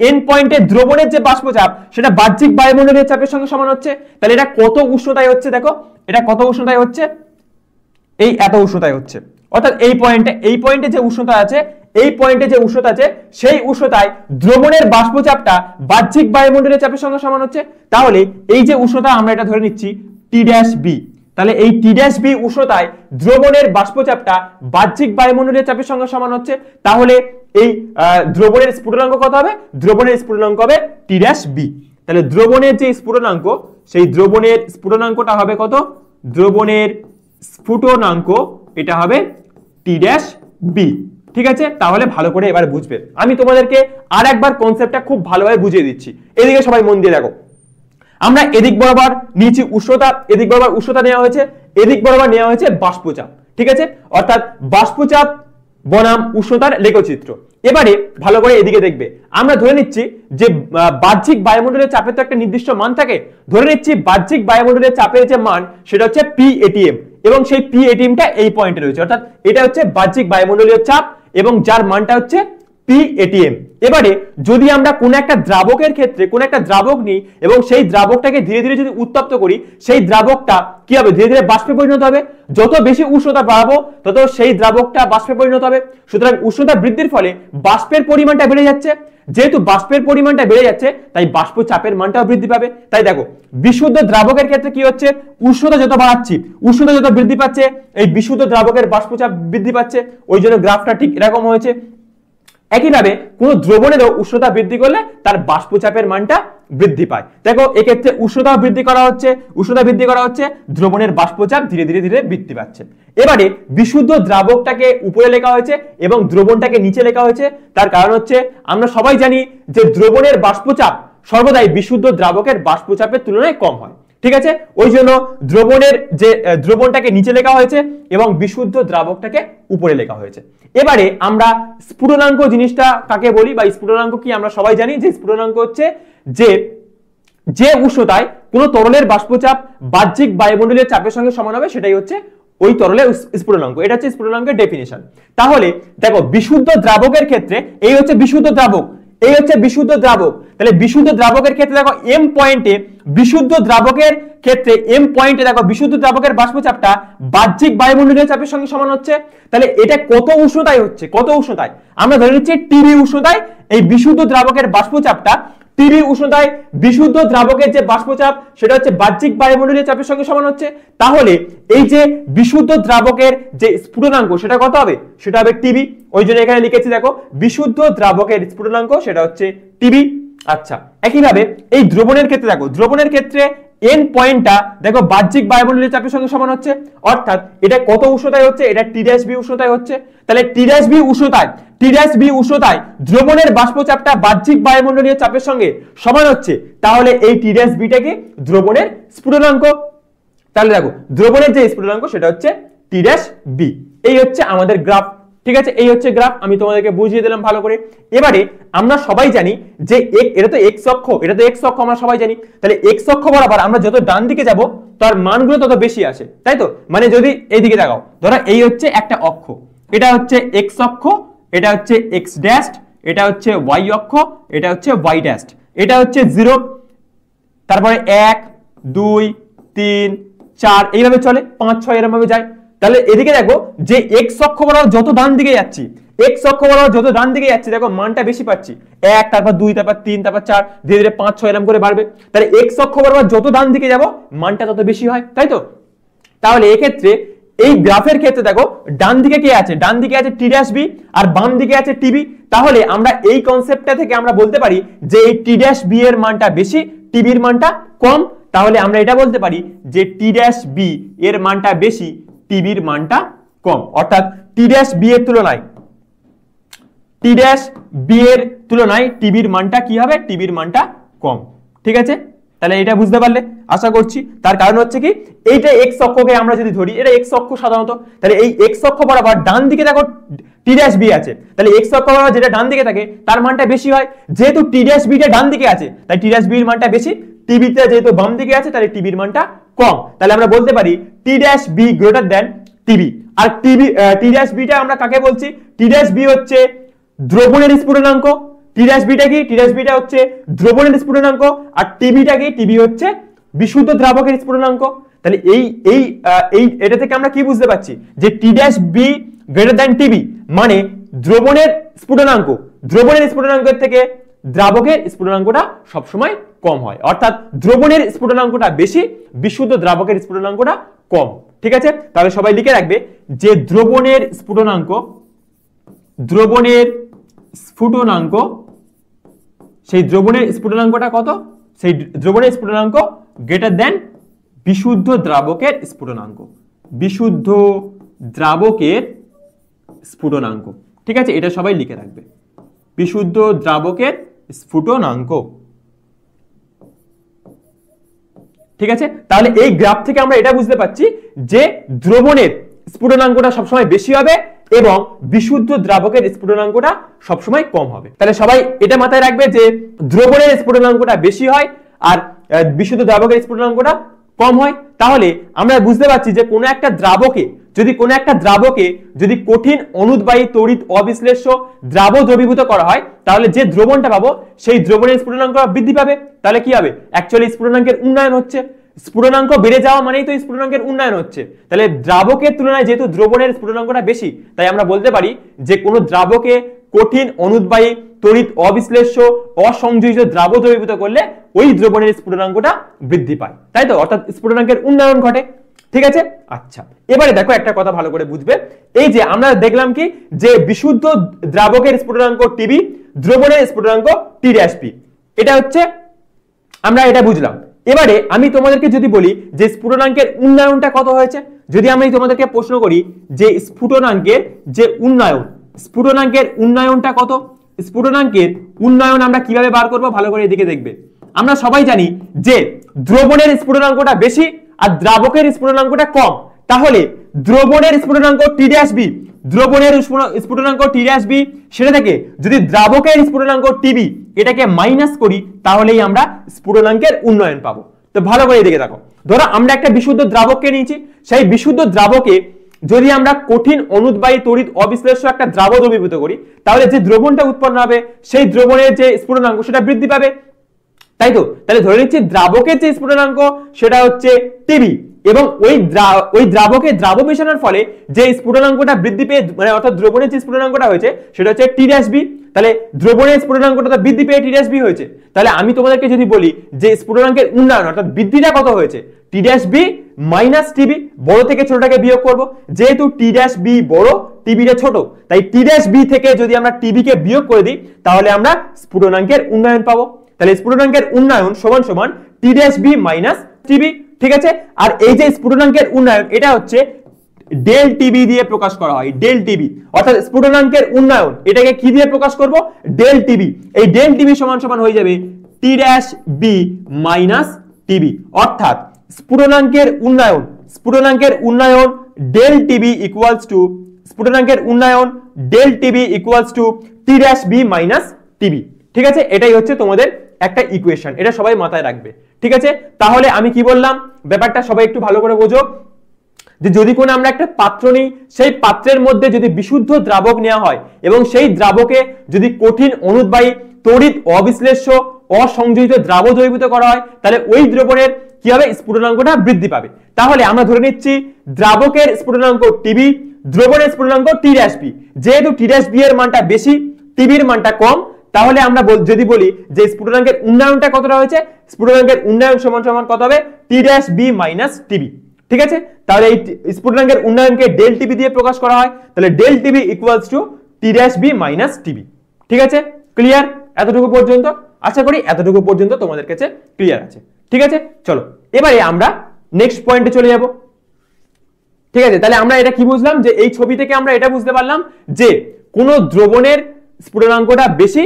এন পয়েন্টে দ্রবণের যে বাষ্পচাপ সেটা বাহ্যিক বায়ুমণ্ডলীয় চাপের সঙ্গে সমান হচ্ছে। তাহলে এটা কত উষ্ণতায় হচ্ছে, দেখো এটা কত উষ্ণতায় হচ্ছে, এই এত উষ্ণতায় হচ্ছে। অর্থাৎ এই পয়েন্টে যে উষ্ণতা আছে, এই পয়েন্টে যে উষ্ণতা আছে সেই উষ্ণতায় দ্রবণের বাষ্পচাপটা বাহ্যিক বায়ুমণ্ডলীয় চাপের সঙ্গে সমান হচ্ছে। তাহলে এই যে উষ্ণতা আমরা এটা ধরে নিচ্ছি T'(B), তাহলে এই T'(B) উষ্ণতায় দ্রবণের বাষ্পচাপটা বাহ্যিক বায়ুমণ্ডলীয় চাপের সঙ্গে সমান হচ্ছে। তাহলে এই দ্রবণের স্ফুটনাঙ্ক কত হবে? দ্রবণের স্ফুটনাঙ্ক হবে T'(B). তাহলে দ্রবণের যে স্ফুটনাঙ্ক, সেই দ্রবণের স্ফুটনাঙ্কটা হবে কত? দ্রবণের স্ফুটনাঙ্ক এটা হবে T'(B). ঠিক আছে, তাহলে ভালো করে এবার বুঝবে। আমি তোমাদেরকে আর একবার কনসেপ্টটা খুব ভালোভাবে বুঝিয়ে দিচ্ছি। এদিকে সবাই মন দিয়ে দেখো, আমরা এদিক বরাবর নিয়েছি উষ্ণতা, এদিক বরাবর উষ্ণতা নেওয়া হয়েছে, এদিক বরাবর নেওয়া হয়েছে বাষ্পচাপ। ঠিক আছে, অর্থাৎ বাষ্পচাপ বনাম উষ্ণতার লেখচিত্র। এবারে ভালো করে এদিকে দেখবে, আমরা ধরে নিচ্ছি যে বাহ্যিক বায়ুমণ্ডলীয় চাপের তো একটা নির্দিষ্ট মান থাকে। ধরে নিচ্ছি বাহ্যিক বায়ুমণ্ডলীয় চাপের যে মান সেটা হচ্ছে PATM, এবং সেই PATMটা এই পয়েন্টে রয়েছে। অর্থাৎ এটা হচ্ছে বাহ্যিক বায়ুমণ্ডলীয় চাপ এবং যার মানটা হচ্ছে PATM। এবারে যদি আমরা কোন একটা দ্রাবকের ক্ষেত্রে কোন একটা দ্রাবক নিই এবং সেই দ্রাবকটাকে ধীরে ধীরে যদি উত্তপ্ত করি, সেই দ্রাবকটা কি হবে? ধীরে ধীরে বাষ্পে পরিণত হবে। যত বেশি উষ্ণতা বাড়াবো তত সেই দ্রাবকটা বাষ্পে পরিণত হবে। সুতরাং উষ্ণতা বৃদ্ধির ফলে বাষ্পের পরিমাণটা বেড়ে যাচ্ছে। যেহেতু বাষ্পের পরিমাণটা বেড়ে যাচ্ছে তাই বাষ্প চাপের মানটাও বৃদ্ধি পাবে। তাই দেখো বিশুদ্ধ দ্রাবকের ক্ষেত্রে কি হচ্ছে? উষ্ণতা যত বাড়াচ্ছি, উষ্ণতা যত বৃদ্ধি পাচ্ছে, এই বিশুদ্ধ দ্রাবকের বাষ্পচাপ বৃদ্ধি পাচ্ছে। ওই জন্য গ্রাফটা ঠিক এরকম হয়েছে। একইভাবে কোন দ্রবণেরও উষ্ণতা বৃদ্ধি করলে তার বাষ্পচাপের মানটা বৃদ্ধি পায়। দেখো এক্ষেত্রে উষ্ণতা বৃদ্ধি করা হচ্ছে, দ্রবণের বাষ্পচাপ ধীরে ধীরে ধীরে বৃদ্ধি পাচ্ছে। এবারে বিশুদ্ধ দ্রাবকটাকে উপরে লেখা হয়েছে এবং দ্রবণটাকে নিচে লেখা হয়েছে। তার কারণ হচ্ছে আমরা সবাই জানি যে দ্রবণের বাষ্পচাপ সর্বদাই বিশুদ্ধ দ্রাবকের বাষ্পচাপের তুলনায় কম হয়। ঠিক আছে, ওই জন্য দ্রবণটাকে নিচে লেখা হয়েছে এবং বিশুদ্ধ দ্রাবকটাকে উপরে লেখা হয়েছে। এবারে আমরা স্ফুটনাঙ্ক জিনিসটা কাকে বলি বা স্ফুটনাঙ্ক কি আমরা সবাই জানি যে স্ফুটনাঙ্ক হচ্ছে যে উষ্ণতায় কোন তরলের বাষ্পচাপ বাহ্যিক বায়ুমণ্ডলীয় চাপের সঙ্গে সমান হবে সেটাই হচ্ছে ওই তরলের স্ফুটনাঙ্ক। এটা হচ্ছে স্ফুটনাঙ্কের ডেফিনিশন। তাহলে দেখো বিশুদ্ধ দ্রাবকের ক্ষেত্রে এই হচ্ছে বিশুদ্ধ দ্রাবক, এই হচ্ছে বিশুদ্ধ দ্রাবক। তাহলে বিশুদ্ধ দ্রাবকের ক্ষেত্রে দেখো এম পয়েন্টে, বিশুদ্ধ দ্রাবকের ক্ষেত্রে এম পয়েন্টে দেখো বিশুদ্ধ দ্রাবকের বাষ্পচাপটা বাহ্যিক বায়ুমণ্ডলীয় চাপের সঙ্গে সমান হচ্ছে। তাহলে এটা কত উষ্ণতায় হচ্ছে? কত উষ্ণতায়? আমরা ধরে নিচ্ছি TB উষ্ণতায় এই বিশুদ্ধ দ্রাবকের বাষ্পচাপটা, TB উষ্ণতায় বিশুদ্ধ দ্রাবকের যে বাষ্পচাপ সেটা হচ্ছে বাহ্যিক বায়ুমণ্ডলীয় চাপের সঙ্গে সমান হচ্ছে। তাহলে এই যে বিশুদ্ধ দ্রাবকের যে স্ফুটনাঙ্ক সেটা কত হবে? সেটা হবে TB। ওই জন্য এখানে লিখেছি দেখো বিশুদ্ধ দ্রাবকের স্ফুটনাঙ্ক সেটা হচ্ছে TB। আচ্ছা, একইভাবে এই দ্রবণের ক্ষেত্রে দেখো, দ্রবণের ক্ষেত্রে এন পয়েন্টটা দেখো বাহ্যিক বায়ুমণ্ডলীয় চাপের সঙ্গে সমান হচ্ছে। অর্থাৎ এটা কত উষ্ণতায় হচ্ছে? এটা T'(B) উষ্ণতায় হচ্ছে। তাহলে T'(B) উষ্ণতায় দ্রবণের বাষ্পচাপটা বাহ্যিক বায়ুমণ্ডলীয় চাপের সঙ্গে সমান হচ্ছে। তাহলে এই T'(B) টা কি? দ্রবণের স্ফুটনাঙ্ক। তাহলে দেখো দ্রবণের যে স্ফুটনাঙ্ক সেটা হচ্ছে T'(B). এই হচ্ছে আমাদের গ্রাফ। ঠিক আছে, এই হচ্ছে গ্রাফ, আমি তোমাদেরকে বুঝিয়ে দিলাম ভালো করে। এবারে আমরা সবাই জানি যে এটা তো এক্স অক্ষ, আমরা সবাই জানি। তাহলে এক্স অক্ষ বরাবর আমরা যত ডান দিকে যাব তার মানগুলো তত বেশি আসে, তাই তো? মানে যদি এইদিকে দেখাও, ধরো এই হচ্ছে একটা অক্ষ, এটা হচ্ছে এক্স অক্ষ, এটা হচ্ছে এক্স ড্যাশ, এটা হচ্ছে ওয়াই অক্ষ, এটা হচ্ছে ওয়াই ড্যাশ, এটা হচ্ছে 0, তারপরে 1 2 3 4 এইভাবে চলে, 5 6 এরকম ভাবে যায়। তাহলে এদিকে দেখো যে এক্স অক্ষ বরাবর যত ডান দিকে যাচ্ছি, দেখো মানটা বেশি পাচ্ছি, 1 তারপর 2 তারপর 3 তারপর 4 ধীরে ধীরে 5 6 এরকম করে বাড়বে। তাহলে এক্স অক্ষ বরাবর যত ডান দিকে যাব মানটা তত বেশি হয়, তাই তো? তাহলে এক্ষেত্রে এই গ্রাফের ক্ষেত্রে দেখো ডান দিকে কে আছে? ডান দিকে আছে T'(B) আর বাম দিকে আছে TB। তাহলে আমরা এই কনসেপ্টটা থেকে আমরা বলতে পারি যে এই T'(B) এর মানটা বেশি, TB এর মানটা কম। তাহলে আমরা এটা বলতে পারি যে T'(B) এর মানটা বেশি, TB এর মানটা কম। অর্থাৎ T'(B) এর তুলনায় TB এর মানটা কি হবে? TB এর মানটা কম। ঠিক আছে, তাহলে এটা বুঝতে পারলে আশা করছি। তার কারণ হচ্ছে কি, এইটা এক্স অক্ষকে আমরা যদি ধরি, এটা এক্স অক্ষ সাধারণত, তাহলে এই এক্স অক্ষ বরাবর ডান দিকে দেখো T'(B) আছে, তাহলে এক্স অক্ষ বরাবর যেটা ডান দিকে থাকে তার মানটা বেশি হয়। যেহেতু T'(B) টা ডান দিকে আছে তাই T'(B) এর মানটা বেশি, TB টা যেহেতু বাম দিকে আছে তাহলে TB এর মানটা কম। তাহলে আমরা বলতে পারি T'(B) গ্রেটার দ্যান টিবি। আর টি ড্যাশ বিটা আমরা কাকে বলছি? টি ড্যাশ বি হচ্ছে দ্রবণের স্ফুটনাঙ্ক। টি ড্যাশ বিটা কি? টি ড্যাশ বিটা হচ্ছে দ্রবণের স্ফুটনাঙ্ক। আর টিবিটা কি? টিবি হচ্ছে বিশুদ্ধ দ্রাবকের স্ফুটনাঙ্ক। তাহলে এই এটা থেকে আমরা কি বুঝতে পারছি যে T dash B greater than TB মানে দ্রবণের স্ফুটনাঙ্ক, দ্রবণের স্ফুটনাঙ্কের থেকে দ্রাবকের স্ফুটনাঙ্কটা সবসময় কম হয়, অর্থাৎ দ্রবণের স্ফুটনাঙ্কটা বেশি, বিশুদ্ধ দ্রাবকের স্ফুটনাঙ্কটা কম। ঠিক আছে, তাহলে সবাই লিখে রাখবে যে দ্রবণের স্ফুটনাঙ্ক সেই দ্রবণের স্ফুটনাঙ্কটা কত? সেই দ্রবণের স্ফুটনাঙ্ক গ্রেটার দেন বিশুদ্ধ দ্রাবকের স্ফুটনাঙ্ক, বিশুদ্ধ দ্রাবকের স্ফুটনাঙ্ক। ঠিক আছে, এটা সবাই লিখে রাখবে, বিশুদ্ধ দ্রাবকের স্ফুটনাঙ্ক। ঠিক আছে, তাহলে এই গ্রাফ থেকে আমরা এটা বুঝতে পারছি যে দ্রবণের স্ফুটনাঙ্কটা সবসময় বেশি হবে এবং বিশুদ্ধ দ্রাবকের স্ফুটনাঙ্কটা সবসময় কম হবে। তাহলে সবাই এটা মাথায় রাখবে যে দ্রবণের স্ফুটনাঙ্কটা বেশি হয় আর বিশুদ্ধ দ্রাবকের স্ফুটনাঙ্কটা কম হয়। তাহলে আমরা বুঝতে পারছি যে কোনো একটা দ্রাবকে যদি কঠিন অনুদ্বায়ী তড়িৎ অবিশ্লেষ্য দ্রাব দ্রবীভূত করা হয় তাহলে যে দ্রবণটা পাবো সেই দ্রবণের স্ফুটনাঙ্ক বৃদ্ধি পাবে। তাহলে কি হবে? অ্যাকচুয়ালি স্ফুটনাঙ্কের উন্নয়ন হচ্ছে, স্ফুটনাঙ্ক বেড়ে যাওয়া মানেই তো স্ফুটনাঙ্কের উন্নয়ন হচ্ছে। তাহলে দ্রাবকের তুলনায় যেহেতু দ্রবণের স্ফুটনাঙ্কটা বেশি, তাই আমরা বলতে পারি যে কোনো দ্রাবকে কঠিন অনুদ্বায়ী তড়িৎ অবিশ্লেষ্য অসংযোজিত দ্রাব দ্রবীভূত করলে ওই দ্রবণের স্ফুটনাঙ্কটা বৃদ্ধি পায়, তাই তো, অর্থাৎ স্ফুটনাঙ্কের উন্নয়ন ঘটে। ঠিক আছে, আচ্ছা এবারে দেখো একটা কথা ভালো করে বুঝবে, এই যে আমরা দেখলাম কি যে বিশুদ্ধ দ্রাবকের স্ফুটনাঙ্ক টিবি, দ্রবণের স্ফুটনাঙ্ক টি ড্যাশ পি, এটা হচ্ছে আমরা এটা বুঝলাম। এবারে আমি তোমাদেরকে যদি বলি যে স্ফুটনাঙ্কের উন্নয়নটা কত হয়েছে, যদি আমি তোমাদেরকে প্রশ্ন করি যে স্ফুটনাঙ্কের যে উন্নয়ন, স্ফুটনাঙ্কের উন্নয়নটা কত, স্ফুটনাঙ্কের উন্নয়ন আমরা কিভাবে বার করব ভালো করে এদিকে দেখবে। আমরা সবাই জানি যে দ্রবণের স্ফুটনাঙ্কটা বেশি আর দ্রাবকের স্ফুটনাঙ্কটা কম, তাহলে দ্রবণের স্ফুটনাঙ্ক টি ড্যাশ বি, দ্রবণের স্ফুটনাঙ্ক টি ড্যাশ বি, সেটা থেকে যদি দ্রাবকের স্ফুটনাঙ্ক টিবি এটাকে মাইনাস করি তাহলেই আমরা স্ফুটনাঙ্কের উন্নয়ন পাবো। তো ভালো করে এদিকে দেখো, ধরো আমরা একটা বিশুদ্ধ দ্রাবককে নিয়েছি, সেই বিশুদ্ধ দ্রাবকে যদি আমরা কঠিন অনুদ্বায়ী তড়িৎ অবিশ্লেষ্য একটা দ্রাব দ্রবীভূত করি তাহলে যে দ্রবণটা উৎপন্ন হবে সেই দ্রবণের যে স্ফুটনাঙ্ক সেটা বৃদ্ধি পাবে, তাই তো। তাহলে ধরে নিচ্ছি দ্রাবকের যে স্ফুটনাঙ্ক সেটা হচ্ছে টিবি এবং ওই দ্রাবকে দ্রাব মেশানোর ফলে যে স্ফুটনাঙ্কটা বৃদ্ধি পেয়ে মানে অর্থাৎ দ্রবণের যে স্ফুটনাঙ্কটা হয়েছে সেটা হচ্ছে টি ড্যাশ বি। তাহলে দ্রবণের স্ফুটনাঙ্কটা বৃদ্ধি পেয়ে টি ড্যাশ বি হয়েছে। তাহলে আমি তোমাদেরকে যদি বলি যে স্ফুটনাঙ্কের উন্নয়ন অর্থাৎ বৃদ্ধিটা কত হয়েছে, টি ড্যাশ বি মাইনাস টিবি, বড় থেকে ছোটটাকে বিয়োগ করব, যেহেতু টি ড্যাশ বি বড় টিবিটা ছোট তাই টি ড্যাশ বি থেকে যদি আমরা টিবি কে বিয়োগ করে দিই তাহলে আমরা স্ফুটনাঙ্কের উন্নয়ন পাবো। তাহলে স্ফুটনাঙ্কের উন্নয়ন সমান সমান T dash B minus TB. ঠিক আছে, আর এই যে স্ফুটনাঙ্কের উন্নয়ন এটা হচ্ছে ডেল টিবি দিয়ে প্রকাশ করা হয়, ডেল টিবি, অর্থাৎ স্ফুটনাঙ্কের উন্নয়ন এটাকে কি দিয়ে প্রকাশ করব, ডেল টিবি। এই ডেল টিবি সমান সমান হয়ে যাবে T dash B minus TB, অর্থাৎ স্ফুটনাঙ্কের উন্নয়ন del TB equals to T dash B minus TB. ঠিক আছে, এটাই হচ্ছে তোমাদের একটা ইকুয়েশন, এটা সবাই মাথায় রাখবে। ঠিক আছে, তাহলে আমি কি বললাম ব্যাপারটা সবাই একটু ভালো করে বোঝো যে যদি কোনো আমরা একটা পাত্র নিই, সেই পাত্রের মধ্যে যদি বিশুদ্ধ দ্রাবক নেওয়া হয় এবং সেই দ্রাবকে যদি কঠিন অনুদ্বায়ী তড়িৎ অবিশ্লেষ্য অসংযোজিত দ্রাব দ্রবীভূত করা হয় তাহলে ওই দ্রবণের কি হবে, স্ফুটনাঙ্কটা বৃদ্ধি পাবে। তাহলে আমরা ধরে নিচ্ছি দ্রাবকের স্ফুটনাঙ্ক টিবি, দ্রবণের স্ফুটনাঙ্ক টি ড্যাশ বি, যেহেতু টি ড্যাশ বি এর মানটা বেশি টিবির মানটা কম, তাহলে আমরা যদি বলি যে স্ফুটনাঙ্কের উন্নয়নটা কতটা হয়েছে, স্ফুটনাঙ্কের উন্নয়ন সমান সমান কত হবে, টি ড্যাশ বি মাইনাস টিবি। ঠিক আছে, তাহলে এই স্ফুটনাঙ্কের উন্নয়নকে ডেল টিবি দিয়ে প্রকাশ করা হয়, তাহলে del TB equals to T dash B minus TB. ঠিক আছে, ক্লিয়ার এতটুকু পর্যন্ত? আশা করি এতটুকু পর্যন্ত তোমাদের কাছে ক্লিয়ার আছে। ঠিক আছে, চলো এবারে আমরা নেক্সট পয়েন্টে চলে যাব। ঠিক আছে, তাহলে আমরা এটা কি বুঝলাম যে এই ছবি থেকে আমরা এটা বুঝতে পারলাম যে কোন দ্রবণের স্ফুটনাঙ্কটা বেশি,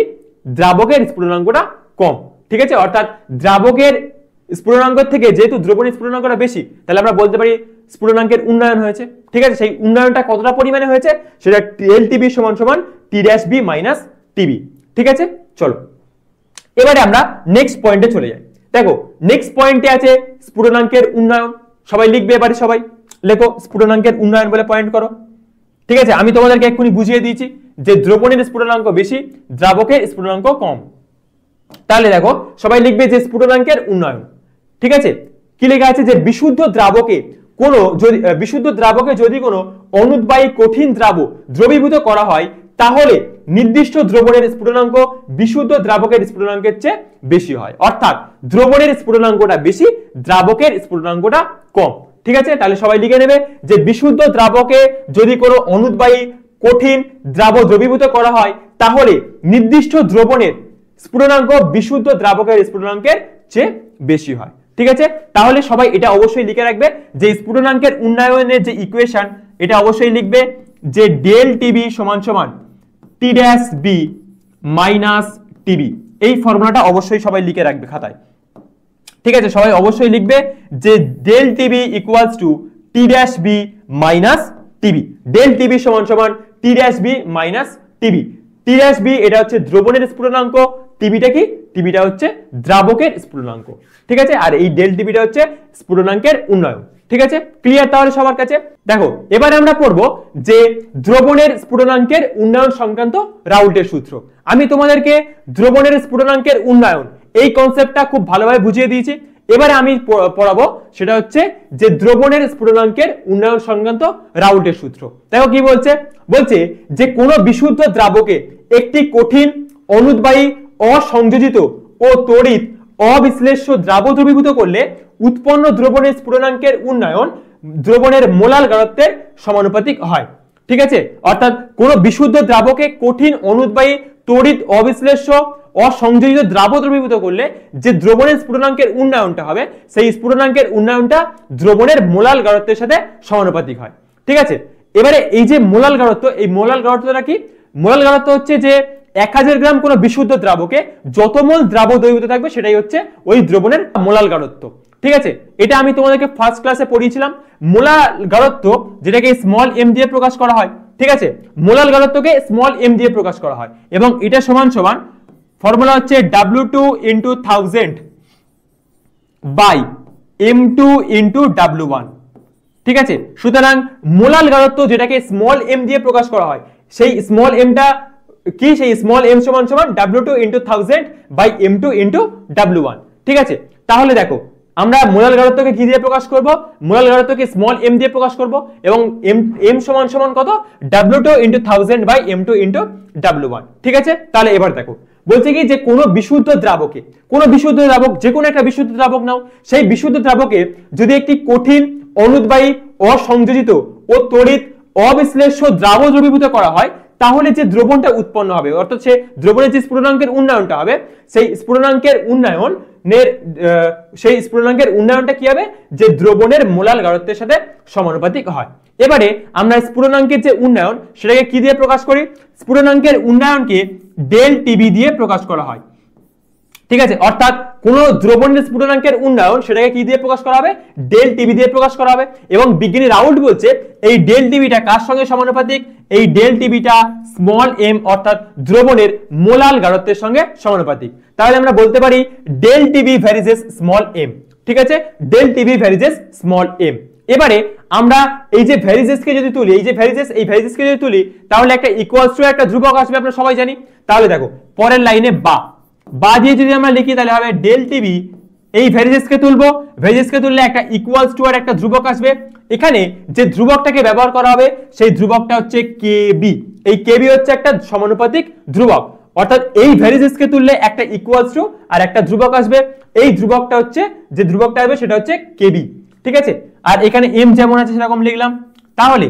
দ্রাবকের স্ফুটনাঙ্কটা কম। ঠিক আছে, অর্থাৎ দ্রাবকের স্ফুটনাঙ্ক থেকে যেহেতু দ্রবণের স্ফুটনাঙ্কটা বেশি তাহলে আমরা বলতে পারি স্ফুটনাঙ্কের উন্নয়ন হয়েছে। ঠিক আছে, সেই উন্নয়নটা কতটা পরিমাণে হয়েছে সেটা এল টিবি সমান সমান T dash B minus TB. ঠিক আছে, চলো এবারে আমরা নেক্সট পয়েন্টে চলে যাই। দেখো নেক্সট পয়েন্টে আছে স্ফুটনাঙ্কের উন্নয়ন, সবাই লিখবে এবারে সবাই। লেখো স্ফুটনাঙ্কের উন্নয়ন বলে পয়েন্ট করো। ঠিক আছে, আমি তোমাদেরকে এক্ষুনি বুঝিয়ে দিয়েছি যে দ্রবণের স্ফুটনাঙ্ক বেশি, দ্রাবকের স্ফুটনাঙ্ক কম। তাহলে দেখো সবাই লিখবে যে স্ফুটনাঙ্কের উন্নয়ন। ঠিক আছে, কি লেখা আছে যে বিশুদ্ধ দ্রাবকে যদি কোনো অনুদ্বায়ী কঠিন দ্রবীভূত করা হয় তাহলে নির্দিষ্ট দ্রবণের স্ফুটনাঙ্ক বিশুদ্ধ দ্রাবকের স্ফুটনাঙ্কের চেয়ে বেশি হয়। অর্থাৎ দ্রবণের স্ফুটনাঙ্কটা বেশি, দ্রাবকের স্ফুটনাঙ্কটা কম। ঠিক আছে, তাহলে সবাই লিখে নেবে যে বিশুদ্ধ দ্রাবকে যদি কোনো অনুদ্বায়ী কঠিন দ্রবীভূত করা হয় তাহলে নির্দিষ্ট দ্রবণের স্ফুটনাঙ্ক বিশুদ্ধ দ্রাবকের স্ফুটনাঙ্কের চেয়ে বেশি হয়। ঠিক আছে, তাহলে সবাই এটা অবশ্যই লিখে রাখবে যে স্ফুটনাঙ্কের উন্নয়নের যে ইকুয়েশন, এটা অবশ্যই লিখবে যে ডেল টিবি সমান সমান T dash B minus TB. এই ফর্মুলাটা অবশ্যই সবাই লিখে রাখবে খাতায়। ঠিক আছে, সবাই অবশ্যই লিখবে যে del TB equals to T dash B minus TB. Del TB সমান সমান T dash B minus TB. T dash B এটা হচ্ছে দ্রবণের স্ফুটনাঙ্ক, টিবিটা কি, টিবিটা হচ্ছে দ্রাবকের স্ফুটনাঙ্ক। ঠিক আছে, আর এই ডেল টিবিটা হচ্ছে স্ফুটনাঙ্কের উন্নয়ন। ঠিক আছে, ক্লিয়ার তাহলে সবার কাছে? দেখো এবারে আমরা পড়বো যে দ্রবণের স্ফুটনাঙ্কের উন্নয়ন সংক্রান্ত রাউল্টের সূত্র। আমি তোমাদেরকে দ্রবণের স্ফুটনাঙ্কের উন্নয়ন এই কনসেপ্টটা খুব ভালোভাবে বুঝিয়ে দিয়েছি। এবারে আমি পড়াবো সেটা হচ্ছে যে দ্রবণের স্ফুটনাঙ্কের উন্নয়ন সংক্রান্ত রাউল্টের সূত্র। দেখো কি বলছে, বলছে যে কোনো বিশুদ্ধ দ্রাবকে একটি কঠিন অনুদ্বায়ী অসংযোজিত ও তড়িৎ অবিশ্লেষ্য দ্রবীভূত করলে উৎপন্ন দ্রবণের স্ফুটনাঙ্কের উন্নয়ন দ্রবণের মোলাল গাঢ়ত্বের সমানুপাতিক হয়। ঠিক আছে, অর্থাৎ কোন বিশুদ্ধ দ্রাবকে কঠিন অনুদ্বায়ী তড়িৎ অবিশ্লেষ্য অসংযোজিত দ্রবীভূত করলে যে দ্রবণের স্ফুটনাঙ্কের উন্নয়নটা হবে সেই স্ফুটনাঙ্কের উন্নয়নটা দ্রবণের মোলাল গাঢ়ত্বের সাথে সমানুপাতিক হয়। ঠিক আছে, এবারে এই যে মোলাল গাঢ়ত্ব, এই মোলাল গাঢ়ত্বটা কি? মোলাল গাঢ়ত্ব হচ্ছে যে 1000 গ্রাম কোন বিশুদ্ধ দ্রাবকে যত মোল দ্রাব দ্রবীভূত থাকবে সেটাই হচ্ছে ওই দ্রবণের মোলাল গাঢ়ত্ব। ঠিক আছে, এটা আমি তোমাদেরকে ফার্স্ট ক্লাসে পড়িয়েছিলাম। মোলাল গাঢ়ত্ব যেটাকে স্মল এম দিয়ে প্রকাশ করা হয়। ঠিক আছে, মোলাল গাঢ়ত্বকে স্মল এম দিয়ে প্রকাশ করা হয় এবং এটা সমান সমান ফর্মুলা হচ্ছে W2 into 1000 by M2 into W1। ঠিক আছে, সুতরাং মোলাল গাঢ়ত্ব যেটাকে স্মল এম দিয়ে প্রকাশ করা হয় সেই স্মল এমটা কি, সেই স্মল এম সমান সমান W2 into 1000 by M2 into W1। ঠিক আছে, তাহলে দেখো আমরা মোলাল গাঢ়ত্বকে কি দিয়ে প্রকাশ করব? মোলাল গাঢ়ত্বকে স্মল এম দিয়ে প্রকাশ করব এবং এম সমান সমান কত? W2 into 1000 by M2 into W1। ঠিক আছে, তাহলে এবার দেখো বলছে কি যে কোনো বিশুদ্ধ দ্রাবকে, কোনো বিশুদ্ধ দ্রাবক, যে কোনো একটা বিশুদ্ধ দ্রাবক নাও, সেই বিশুদ্ধ দ্রাবকে যদি একটি কঠিন অনুদ্বায়ী অসংযোজিত ও তড়িৎ অবিশ্লেষ্য দ্রবীভূত করা হয় তাহলে যে দ্রবণটা উৎপন্ন হবে, অর্থাৎ সে দ্রবণের যে স্ফুটনাঙ্কের উন্নয়নটা হবে সেই স্ফুটনাঙ্কের উন্নয়নটা কি হবে? যে দ্রবণের মোলাল গাঢ়ত্বের সাথে সমানুপাতিক হয়। এবারে আমরা স্ফুটনাঙ্কের যে উন্নয়ন সেটাকে কি দিয়ে প্রকাশ করি? স্ফুটনাঙ্কের উন্নয়নকে ডেল টিবি দিয়ে প্রকাশ করা হয়। ঠিক আছে, অর্থাৎ কোন দ্রবণের স্ফুটনাঙ্কের উন্নয়ন সেটাকে কি দিয়ে প্রকাশ করা হবে? ডেল টিবি দিয়ে প্রকাশ করা হবে। এবং বিজ্ঞানী রাউল্ট বলছে এই ডেল টিবিটা কার সঙ্গে সমানুপাতিক? এই ডেল টিবিটা স্মল এম অর্থাৎ দ্রবণের মোলাল গাঢ়ত্বের সঙ্গে সমানুপাতিক। তাহলে আমরা বলতে পারি del TB varies small m. ঠিক আছে, del TB varies small m. এবারে আমরা এই যে ভ্যারিজেসকে যদি তুলি, এই ভ্যারিজেসকে যদি তুলি তাহলে একটা ইকুয়ালস টু একটা ধ্রুবক আসবে, আমরা সবাই জানি। তাহলে দেখো পরের লাইনে বা দিয়ে যদি আমরা লিখি তাহলে হবে ডেল টিবি, এই ভ্যারিজেসকে তুলবো, ভ্যারিজেসকে তুললে একটা ইকুয়ালস টু আর একটা ধ্রুবক আসবে। এখানে যে ধ্রুবকটাকে ব্যবহার করা হবে সেই ধ্রুবকটা হচ্ছে কেবি। এই কেবি হচ্ছে একটা সমানুপাতিক ধ্রুবক, অর্থাৎ এই ভ্যারিজেসকে তুললে একটা ইকুয়ালস টু আর একটা ধ্রুবক আসবে। এই ধ্রুবকটা হচ্ছে, যে ধ্রুবকটা আসবে সেটা হচ্ছে কেবি। ঠিক আছে, আর এখানে এম যেমন আছে সেরকম লিখলাম। তাহলে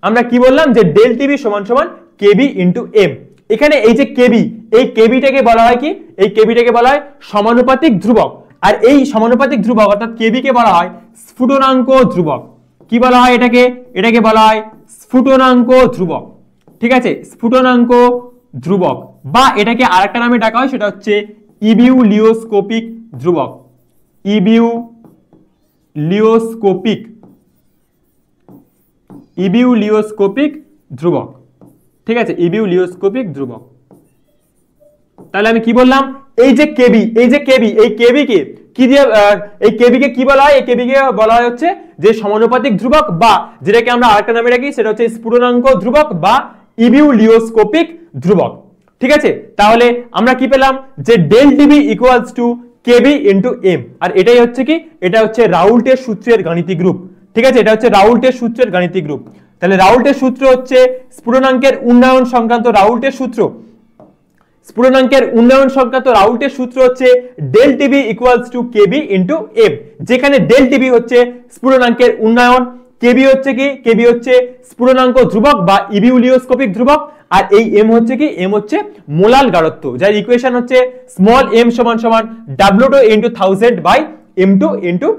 আমরা কি বললাম যে ডেল টিবি সমান সমান কেবি ইন্টু এম। এখানে এই যে কেবি, এই কেবিটাকে বলা হয় কি? এই কেবিটাকে বলা হয় সমানুপাতিক ধ্রুবক। আর এই সমানুপাতিক ধ্রুবক অর্থাৎ কেবি কে বলা হয় স্ফুটনাঙ্ক ধ্রুবক। কি বলা হয় এটাকে? এটাকে বলা হয় স্ফুটনাঙ্ক ধ্রুবক। ঠিক আছে, স্ফুটনাঙ্ক ধ্রুবক, বা এটাকে আরেকটা নামে ডাকা হয় সেটা হচ্ছে ইবিউলিওস্কোপিক ধ্রুবক। ইবিউলিওস্কোপিক ধ্রুবক। ঠিক আছে, ইবিউলিওস্কোপিক ধ্রুবক। তাহলে আমি কি বললাম? এই যে কেবি, এই কেবিকে কি দিয়ে, এই কেবিকে কি বলা হয়? এই কেবিকে বলা হয় হচ্ছে যে সমানুপাতিক ধ্রুবক বা যেটাকে আমরা আরেকটা নামে রাখি সেটা হচ্ছে স্ফুটনাঙ্ক ধ্রুবক বা ইবিউলিওস্কোপিক ধ্রুবক। ঠিক আছে, তাহলে আমরা কি পেলাম যে del TB equals to KB into M, আর এটাই হচ্ছে কি, এটা হচ্ছে রাউল্টের সূত্রের গাণিতিক রূপ। ঠিক আছে, এটা হচ্ছে রাউল্টের সূত্রের গাণিতিক রূপ। তাহলে রাউল্টের সূত্র হচ্ছে স্ফুটনাঙ্কের উন্নয়ন সংক্রান্ত রাউল্টের সূত্র, স্ফুটনাঙ্কের উন্নয়ন সংক্রান্ত রাউল্টের সূত্র হচ্ছে del TB equals to KB into m, যেখানে ডেল টিবি হচ্ছে স্ফুটনাঙ্কের উন্নয়ন, কেবি হচ্ছে কি, কেবি হচ্ছে স্ফুটনাঙ্ক ধ্রুবক বা ইবিউলিওস্কোপিক ধ্রুবক, আর এই এম হচ্ছে কি, এম হচ্ছে মোলাল গাঢ়ত্ব, যার ইকুয়েশন হচ্ছে স্মল এম সমান সমান W2 into 1000 by M2 into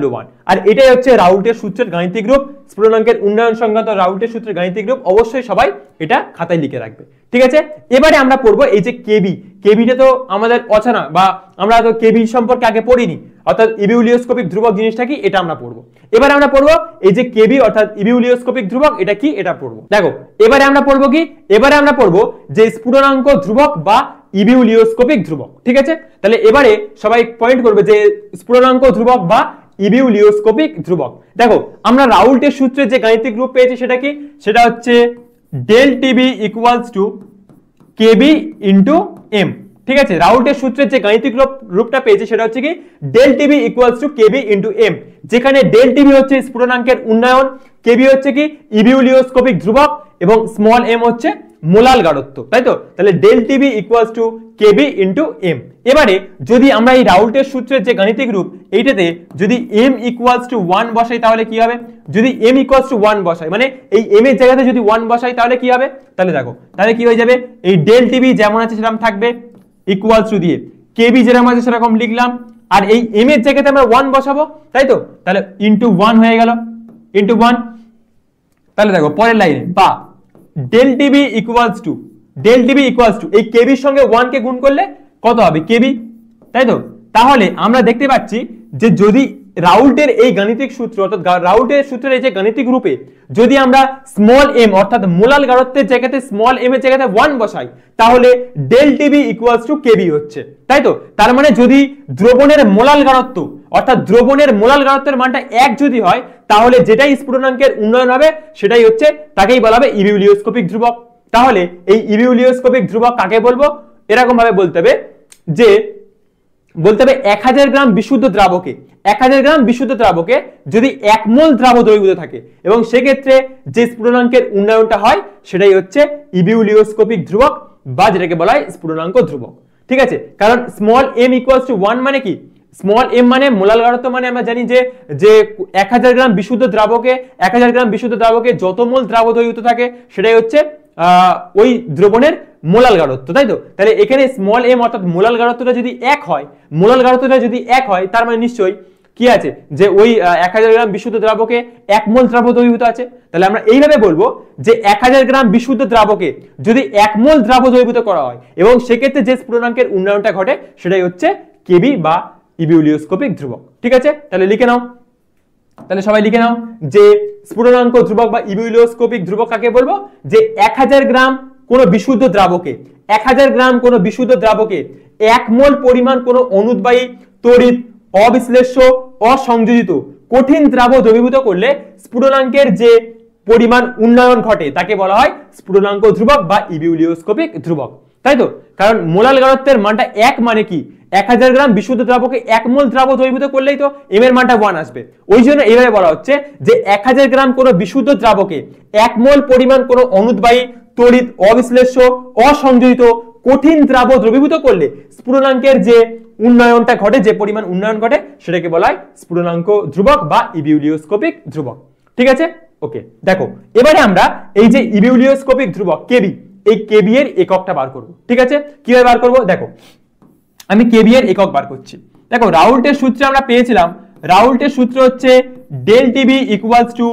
W1, আর এটাই হচ্ছে রাউল্টের সূত্রের গাণিতিক রূপ, স্ফুটনাঙ্কের উন্নয়ন সংক্রান্ত রাউল্টের সূত্রের গাণিতিক রূপ। অবশ্যই সবাই এটা খাতায় লিখে রাখবে। ঠিক আছে, এবারে আমরা পড়বো এই যে কেবি, কেবিটা তো আমাদের অজানা বা আমরা তো কেবি সম্পর্কে আগে পড়িনি, অর্থাৎ ইবিউলিওস্কোপিক ধ্রুবক জিনিসটা কি এটা আমরা পড়বো। এবারে আমরা পড়বো এই যে কেবি অর্থাৎ ইবিউলিওস্কোপিক ধ্রুবক এটা কি, এটা পড়বো। দেখো এবারে আমরা পড়বো কি, এবারে আমরা পড়বো যে স্ফুটনাঙ্ক ধ্রুবক বা ইবিউলিওস্কোপিক ধ্রুবক। ঠিক আছে, তাহলে এবারে সবাই পয়েন্ট করবে যে স্ফুটনাঙ্ক ধ্রুবক বা ইবিউলিওস্কোপিক ধ্রুবক। দেখো আমরা রাউল্টের সূত্রে যে গাণিতিক রূপ পেয়েছি সেটা কি, সেটা হচ্ছে del TB equals to KB into m. ঠিক আছে, রাউল্টের সূত্রের যে গাণিতিক রূপটা পেয়েছি সেটা হচ্ছে কি del TB equals to KB into m, যেখানে ডেল টিবি হচ্ছে স্ফুটনাঙ্কের উন্নয়ন, কেবি হচ্ছে কি ইবিউলিওস্কোপিক ধ্রুবক এবং স্মল এম হচ্ছে মোলাল গাঢ়ত্ব, তাই তো। তাহলে del TB equals to KB into m. এবারে যদি আমরা এই রাউল্টের সূত্রের যে গাণিতিক রূপ এইটাতে যদি এম ইকুয়ালস টু 1 বসাই তাহলে কি হবে, যদি এম ইকুয়ালস টু 1 বসাই মানে এই এম এর জায়গাতে যদি 1 বসাই তাহলে কি হবে, তাহলে দেখো তাহলে কি হয়ে যাবে, এই ডেল টিবি যেমন আছে সেরকম থাকবে ইকুয়ালস টু দিয়ে কেবি যেরকম আছে সেরকম লিখলাম, আর এই এম এর জায়গাতে আমরা 1 বসাবো, তাই তো। তাহলে ইন্টু 1 হয়ে গেল, ইন্টু 1। তাহলে দেখো পরের লাইনে বা del TB equals to, del TB equals to এই কেবির সঙ্গে 1 কে গুণ করলে কত হবে, কেবি, তাই তো। তাহলে আমরা দেখতে পাচ্ছি যে যদি রাউল্টের এই গাণিতিক সূত্র অর্থাৎ রাউল্টের সূত্রের এই যে গাণিতিক রূপে যদি আমরা স্মল এম অর্থাৎ মোলাল গাঢ়ত্বের জায়গাতে স্মল এম এর জায়গাতে 1 বসাই তাহলে ডেল টিবি ইকুয়ালস টু কেবি হচ্ছে, তাই তো। তার মানে যদি দ্রবণের মোলাল গাঢ়ত্ব অর্থাৎ দ্রবণের মোলাল গাঢ়ত্বের মানটা 1 যদি হয় তাহলে যেটাই স্ফুটনাঙ্কের উন্নয়ন হবে সেটাই হচ্ছে, তাকেই বলা হবে ইবিউলিওস্কোপিক ধ্রুবক। তাহলে এই ইবিউলিওস্কোপিক ধ্রুবক কাকে বলবো, এরকম ভাবে বলতে হবে যে বলতে হবে 1000 গ্রাম বিশুদ্ধ দ্রাবকে, 1000 গ্রাম বিশুদ্ধ দ্রাবকে যদি 1 মোল দ্রাব দ্রবীভূত থাকে এবং সেক্ষেত্রে যে স্ফুটনাঙ্কের উন্নয়নটা হয় সেটাই হচ্ছে ইবিউলিওস্কোপিক ধ্রুবক বা যেটাকে বলা হয় স্ফুটনাঙ্ক ধ্রুবক। ঠিক আছে, কারণ স্মল এম ইকুয়ালস টু 1 মানে কি, স্মল এম মানে মোলাল গাঢ়ত্ব, মানে আমরা জানি যে 1000 গ্রাম বিশুদ্ধ দ্রাবকে 1000 গ্রাম বিশুদ্ধ দ্রাবকে যত মোল দ্রাব দ্রবীভূত থাকে সেটাই হচ্ছে ওই দ্রবণের মোলাল গাঢ়ত্ব, তাই তো। তাহলে এখানে স্মল এম অর্থাৎ মোলাল গাঢ়ত্বটা যদি 1 হয়, মোলাল গাঢ়ত্বটা যদি 1 হয় তার মানে নিশ্চয়ই কি আছে যে ওই 1000 গ্রাম বিশুদ্ধ দ্রাবকে 1 মোল দ্রাব দ্রবীভূত আছে। তাহলে আমরা এইভাবে বলবো যে 1000 গ্রাম বিশুদ্ধ দ্রাবকে যদি 1 মোল দ্রাব দ্রবীভূত করা হয় এবং সেক্ষেত্রে যে স্ফুটনাঙ্কের উন্নয়নটা ঘটে সেটাই হচ্ছে কেবি বা ইবিউলিওস্কোপিক ধ্রুবক। ঠিক আছে, তাহলে লিখে নাও, তাহলে সবাই লিখে নাও যে স্ফুটনাঙ্ক ধ্রুবক বা ইবিউলিওস্কোপিক ধ্রুবক কাকে বলবো, যে 1000 গ্রাম কোন বিশুদ্ধ দ্রাবকে 1000 গ্রাম কোন বিশুদ্ধ দ্রাবকে 1 মোল পরিমাণ কোন অনুদ্বায়ী তড়িৎ অবিশ্লেষ্য অসংযোজিত কঠিন দ্রাব দ্রবীভূত করলে স্ফুটনাঙ্কের যে পরিমাণ উন্নয়ন ঘটে তাকে বলা হয় স্ফুটনাঙ্ক ধ্রুবক বা ইবিউলিওস্কোপিক ধ্রুবক, তাই তো। কারণ মোলাল গাঢ়ত্বের মানটা 1 মানে কি, 1000 গ্রাম বিশুদ্ধ দ্রাবকে 1 মোল দ্রাব দ্রবীভূত করলেই তো এম এর মানটা 1 আসবে। ওই জন্য এইভাবে বলা হচ্ছে যে 1000 গ্রাম কোন বিশুদ্ধ দ্রাবকে 1 মোল পরিমাণ কোন অনুদ্বায়ী তড়িৎ অবিশ্লেষ্য অসংযোজিত কঠিন দ্রাব দ্রবীভূত করলে স্ফুটনাঙ্কের যে উন্নয়নটা ঘটে, যে পরিমাণ উন্নয়ন ঘটে সেটাকে বলা হয় স্ফুটনাঙ্ক ধ্রুবক বা ইবিউলিওস্কোপিক ধ্রুবক। ঠিক আছে, ওকে। দেখো এবারে আমরা এই যে ইবিউলিওস্কোপিক ধ্রুবক কেবি, এই কেবি এর এককটা বার করব। ঠিক আছে, কিভাবে বার করব, দেখো আমি কেবি এর একক বার করছি। দেখো রাউল্টের সূত্রে আমরা পেয়েছিলাম, রাউল্টের সূত্র হচ্ছে del TB equals to